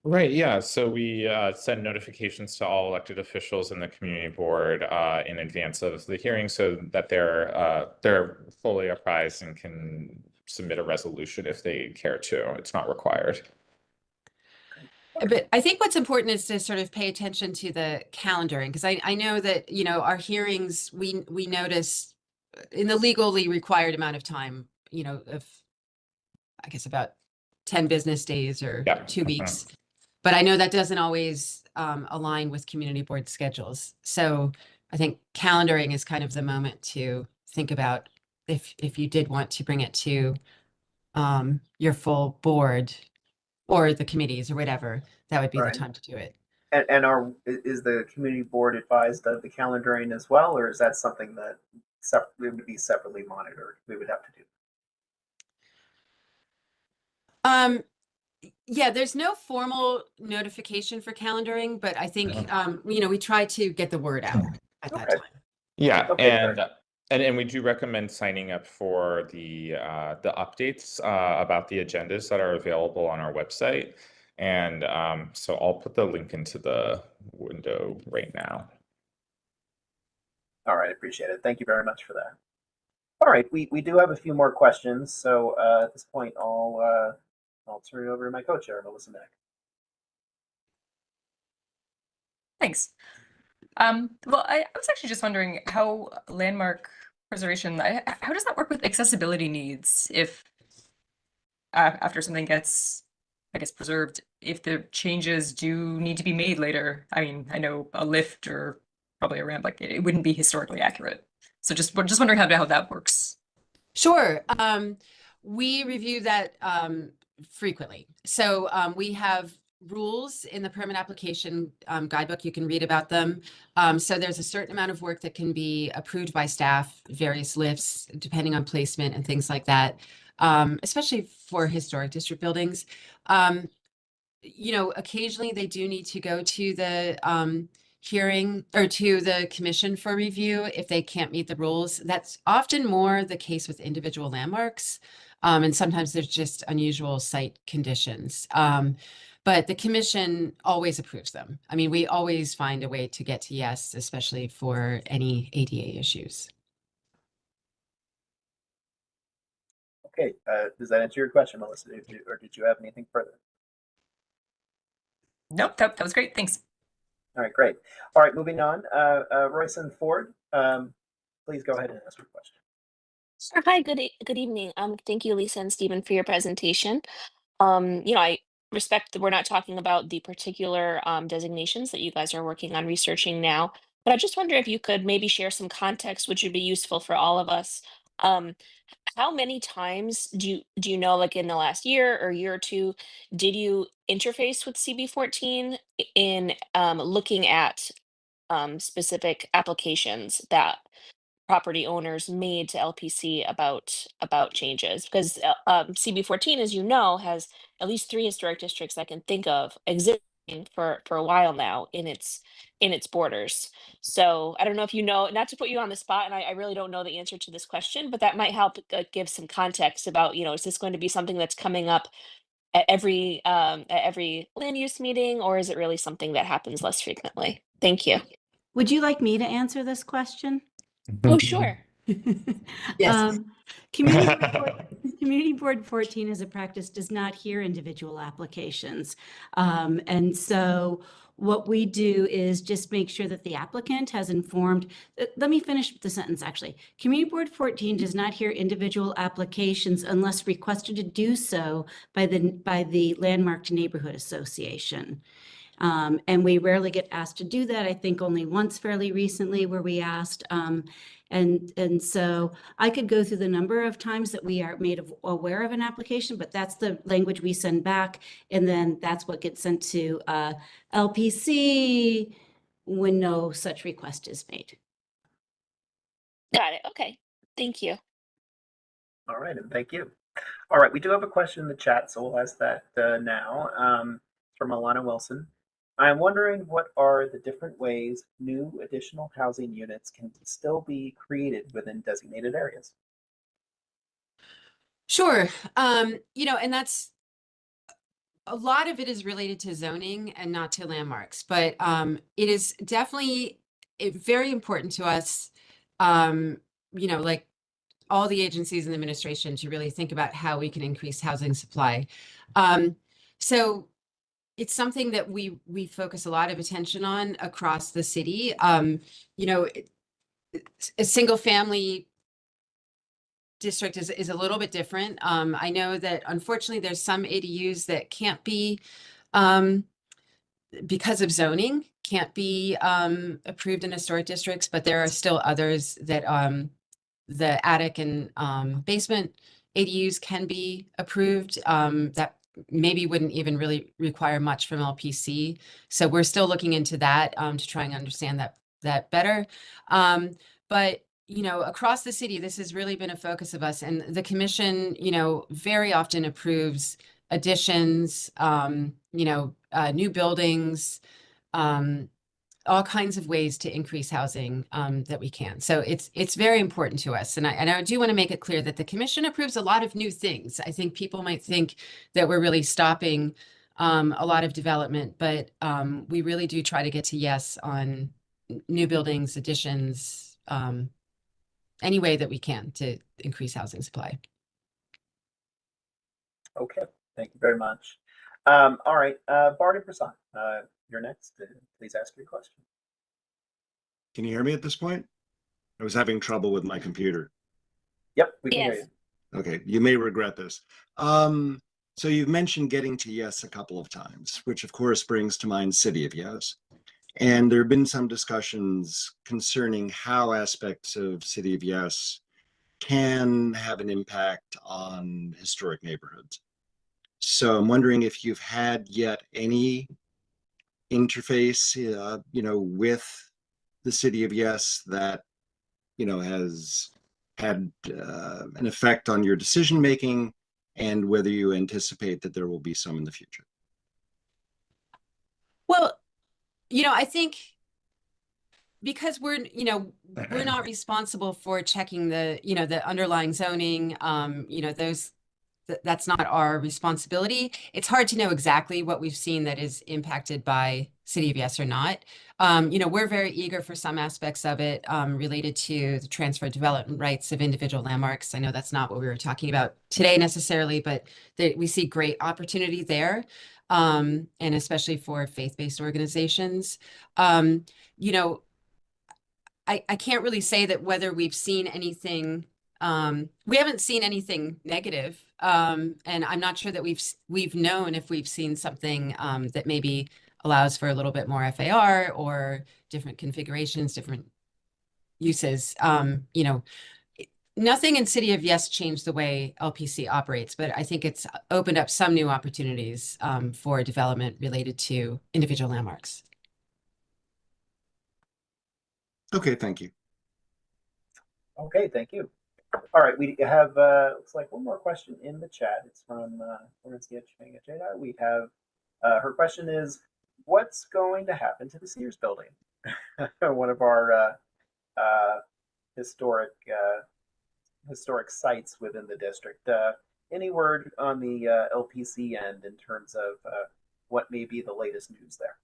G: Right, yeah. So we send notifications to all elected officials in the community board in advance of the hearing so that they're fully apprised and can submit a resolution if they care to. It's not required.
F: But I think what's important is to sort of pay attention to the calendaring, because I know that, you know, our hearings, we notice in the legally required amount of time, you know, of I guess about 10 business days or
G: Yeah.
F: 2 weeks. But I know that doesn't always align with community board schedules. So I think calendaring is kind of the moment to think about if you did want to bring it to your full board or the committees or whatever, that would be the
E: Right.
F: time to do it.
E: And is the community board advised of the calendaring as well, or is that something that would be separately monitored? We would have to do.
F: Yeah, there's no formal notification for calendaring, but I think you know, we try to get the word out at that
E: Okay.
F: time.
G: Yeah,
E: Okay,
G: and we do recommend signing up for the updates about the agendas that are available on our website. And so I'll put the link into the window right now.
E: All right, appreciate it. Thank you very much for that. All right, we do have a few more questions, so at this point, I'll turn it over to my co-chair, Melissa Mack.
A: Thanks. Well, I was actually just wondering how landmark preservation, how does that work with accessibility needs if after something gets, I guess, preserved, if the changes do need to be made later? I mean, I know a lift or probably a ramp, like it wouldn't be historically accurate. So just wondering how that works.
F: Sure. We review that frequently. So we have rules in the permit application guidebook. You can read about them. So there's a certain amount of work that can be approved by staff, various lifts, depending on placement and things like that, especially for historic district buildings. You know, occasionally they do need to go to the hearing or to the commission for review if they can't meet the rules. That's often more the case with individual landmarks. And sometimes there's just unusual site conditions. But the commission always approves them. I mean, we always find a way to get to yes, especially for any ADA issues.
E: Okay, does that answer your question, Melissa, or did you have anything further?
A: Nope, that was great. Thanks.
E: All right, great. All right, moving on. Royce and Ford, please go ahead and ask your question.
I: Sure. Hi, good evening. Thank you, Lisa and Stephen, for your presentation. You know, I respect that we're not talking about the particular designations that you guys are working on researching now, but I just wonder if you could maybe share some context, which would be useful for all of us. Um, how many times do you know, like in the last year or year or two, did you interface with CB14 in looking at specific applications that property owners made to LPC about changes? Because CB14, as you know, has at least 3 historic districts I can think of existing for a while now in its borders. So I don't know if you know, not to put you on the spot, and I really don't know the answer to this question, but that might help give some context about, you know, is this going to be something that's coming up at every land use meeting, or is it really something that happens less frequently? Thank you.
J: Would you like me to answer this question?
I: Oh, sure.
F: Yes.
J: Community Board 14 as a practice does not hear individual applications. And so what we do is just make sure that the applicant has informed, let me finish the sentence actually. Community Board 14 does not hear individual applications unless requested to do so by the Landmarked Neighborhood Association. And we rarely get asked to do that. I think only once fairly recently where we asked. And so I could go through the number of times that we are made aware of an application, but that's the language we send back. And then that's what gets sent to LPC when no such request is made.
I: Got it. Okay. Thank you.
E: All right, and thank you. All right, we do have a question in the chat, so we'll ask that now. From Alana Wilson. I'm wondering what are the different ways new additional housing units can still be created within designated areas?
F: Sure. And that's a lot of it is related to zoning and not to landmarks, but it is definitely very important to us, like all the agencies and administration to really think about how we can increase housing supply. So it's something that we focus a lot of attention on across the city. A single family district is a little bit different. I know that unfortunately there's some ADUs that can't be, because of zoning, can't be approved in historic districts, but there are still others that the attic and basement ADUs can be approved, that maybe wouldn't even really require much from LPC. So we're still looking into that to try and understand that better. But across the city, this has really been a focus of us, and the commission, very often approves additions, new buildings, all kinds of ways to increase housing that we can. So it's very important to us. And I do want to make it clear that the commission approves a lot of new things. I think people might think that we're really stopping a lot of development, but we really do try to get to yes on new buildings, additions, any way that we can to increase housing supply.
E: Okay, thank you very much. All right, Bart and Prasad, you're next. Please ask your question.
K: Can you hear me at this point? I was having trouble with my computer.
E: Yep, we can hear
I: Yes.
E: you.
K: Okay, you may regret this. So you've mentioned getting to yes a couple of times, which of course brings to mind City of Yes. And there have been some discussions concerning how aspects of City of Yes can have an impact on historic neighborhoods. So I'm wondering if you've had yet any interface, with the City of Yes that, has had an effect on your decision making, and whether you anticipate that there will be some in the future.
F: Well, I think because we're not responsible for checking the underlying zoning, that's not our responsibility. It's hard to know exactly what we've seen that is impacted by City of Yes or not. We're very eager for some aspects of it related to the transfer of development rights of individual landmarks. I know that's not what we were talking about today necessarily, but we see great opportunity there, and especially for faith-based organizations. I can't really say that whether we've seen anything. We haven't seen anything negative, and I'm not sure that we've known if we've seen something that maybe allows for a little bit more FAR or different configurations, different uses. Nothing in City of Yes changed the way LPC operates, but I think it's opened up some new opportunities for development related to individual landmarks.
K: Okay, thank you.
E: Okay, thank you. All right, we have looks like one more question in the chat. It's from Florencia Changacheda. We have her question is, what's going to happen to the Sears building? One of our historic sites within the district. Any word on the LPC end in terms of what may be the latest news there?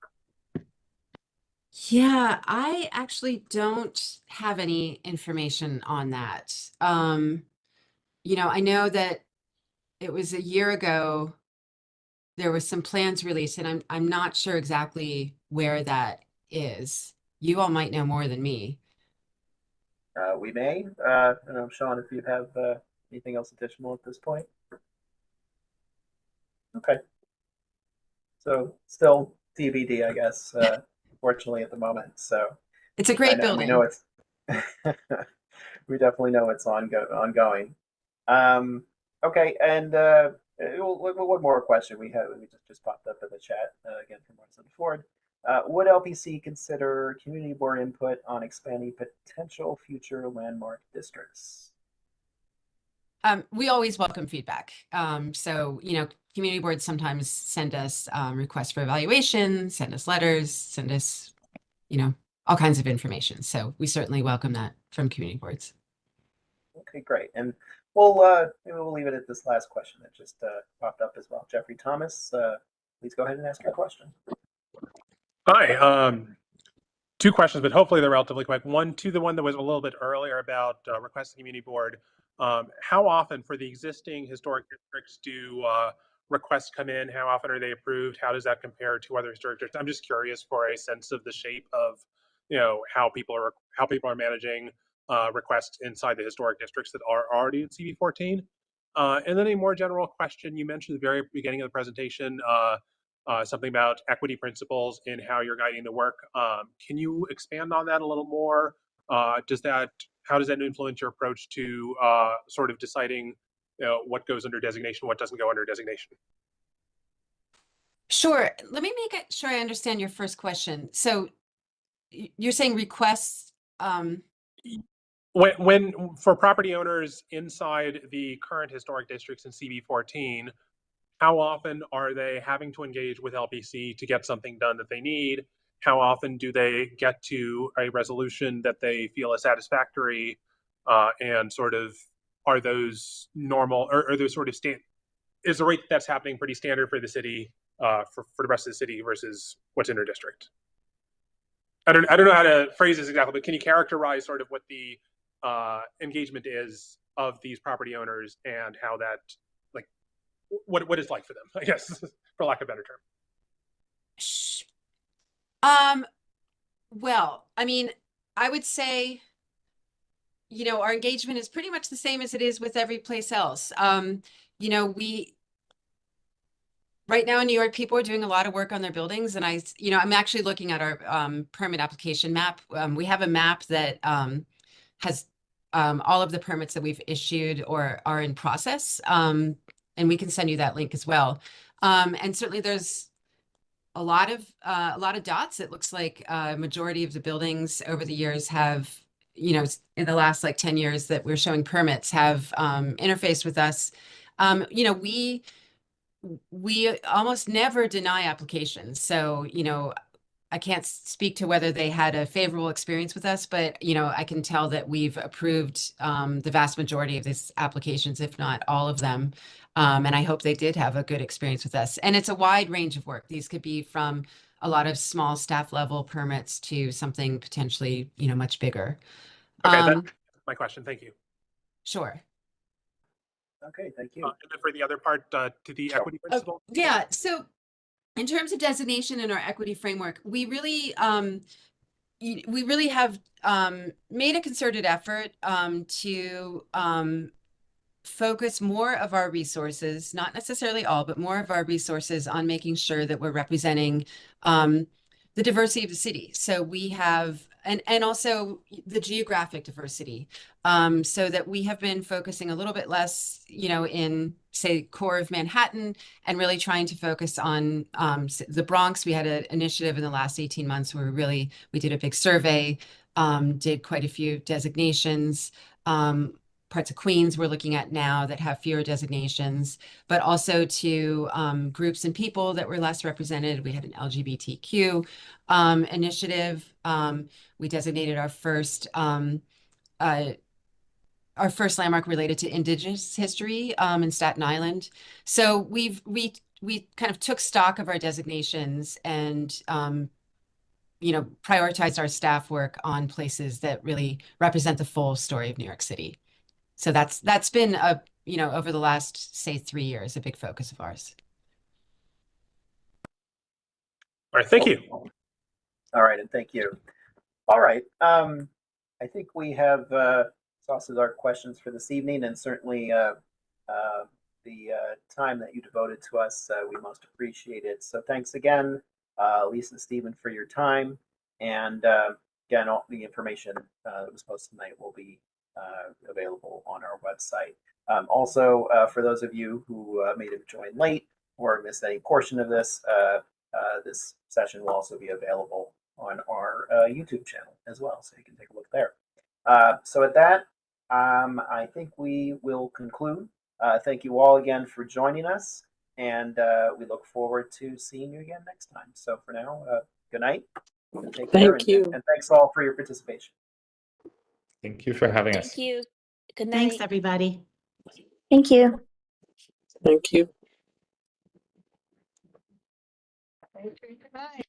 F: Yeah, I actually don't have any information on that. I know that it was a year ago, there was some plans released, and I'm not sure exactly where that is. You all might know more than me.
E: We may. I don't know, Sean, if you have anything else additional at this point. Okay. So still TBD, I guess, fortunately at the moment. So
F: It's a great
E: we
F: building.
E: know it's we definitely know it's ongoing. Okay, and one more question we just popped up in the chat again from Marcel Ford. Would LPC consider community board input on expanding potential future landmark districts?
F: We always welcome feedback. So, community boards sometimes send us requests for evaluation, send us letters, send us, all kinds of information. So we certainly welcome that from community boards.
E: Okay, great. And maybe we'll leave it at this last question that just popped up as well. Jeffrey Thomas, please go ahead and ask your question.
L: Hi. Two questions, but hopefully they're relatively quick. One to the one that was a little bit earlier about requesting community board. How often for the existing historic districts do requests come in? How often are they approved? How does that compare to other historic districts? I'm just curious for a sense of the shape of, how people are managing requests inside the historic districts that are already in CB14. And then a more general question. You mentioned at the very beginning of the presentation something about equity principles in how you're guiding the work. Can you expand on that a little more? How does that influence your approach to sort of deciding what goes under designation, what doesn't go under designation?
F: Sure. Let me make sure I understand your first question. So you're saying requests?
L: When for property owners inside the current historic districts in CB14, how often are they having to engage with LPC to get something done that they need? How often do they get to a resolution that they feel is satisfactory? And sort of, are those normal, or are those sort of is the rate that's happening pretty standard for the city, for the rest of the city versus what's in their district? I don't know how to phrase this exactly, but can you characterize sort of what the engagement is of these property owners and how that, what it's like for them, I guess, for lack of a better term?
F: Well, I mean, I would say, our engagement is pretty much the same as it is with every place else. We right now in New York, people are doing a lot of work on their buildings, and I'm actually looking at our permit application map. We have a map that has all of the permits that we've issued or are in process. And we can send you that link as well. And certainly there's a lot of dots. It looks like a majority of the buildings over the years have, in the last 10 years that we're showing permits have interfaced with us. We almost never deny applications. So, I can't speak to whether they had a favorable experience with us, but I can tell that we've approved the vast majority of these applications, if not all of them. And I hope they did have a good experience with us. And it's a wide range of work. These could be from a lot of small staff level permits to something potentially, much bigger.
L: Okay, that's my question. Thank you.
F: Sure.
E: Okay, thank you.
L: And then for the other part, to the equity principle.
F: Yeah. So in terms of designation in our equity framework, we really have made a concerted effort to focus more of our resources, not necessarily all, but more of our resources on making sure that we're representing the diversity of the city. So we have, and also the geographic diversity, so that we have been focusing a little bit less, in say core of Manhattan, and really trying to focus on the Bronx. We had an initiative in the last 18 months where we did a big survey, did quite a few designations. Parts of Queens we're looking at now that have fewer designations, but also to groups and people that were less represented. We had an LGBTQ initiative. We designated our first landmark related to Indigenous history in Staten Island. So we kind of took stock of our designations and prioritized our staff work on places that really represent the full story of New York City. So that's been over the last, say, 3 years, a big focus of ours.
L: All right, thank you.
E: All right, and thank you. All right, I think we have exhausted our questions for this evening, and certainly the time that you devoted to us, we most appreciate it. So thanks again, Lisa and Stephen, for your time. And again, all the information that was posted tonight will be available on our website. Also, for those of you who may have joined late or missed any portion of this, this session will also be available on our YouTube channel as well, so you can take a look there. So with that, I think we will conclude. Thank you all again for joining us, and we look forward to seeing you again next time. So for now, good night. Take care,
H: Thank you.
E: and thanks all for your participation.
G: Thank you for having us.
I: Thank you. Good night.
J: Thanks, everybody.
M: Thank you.
H: Thank you.
A: Good night.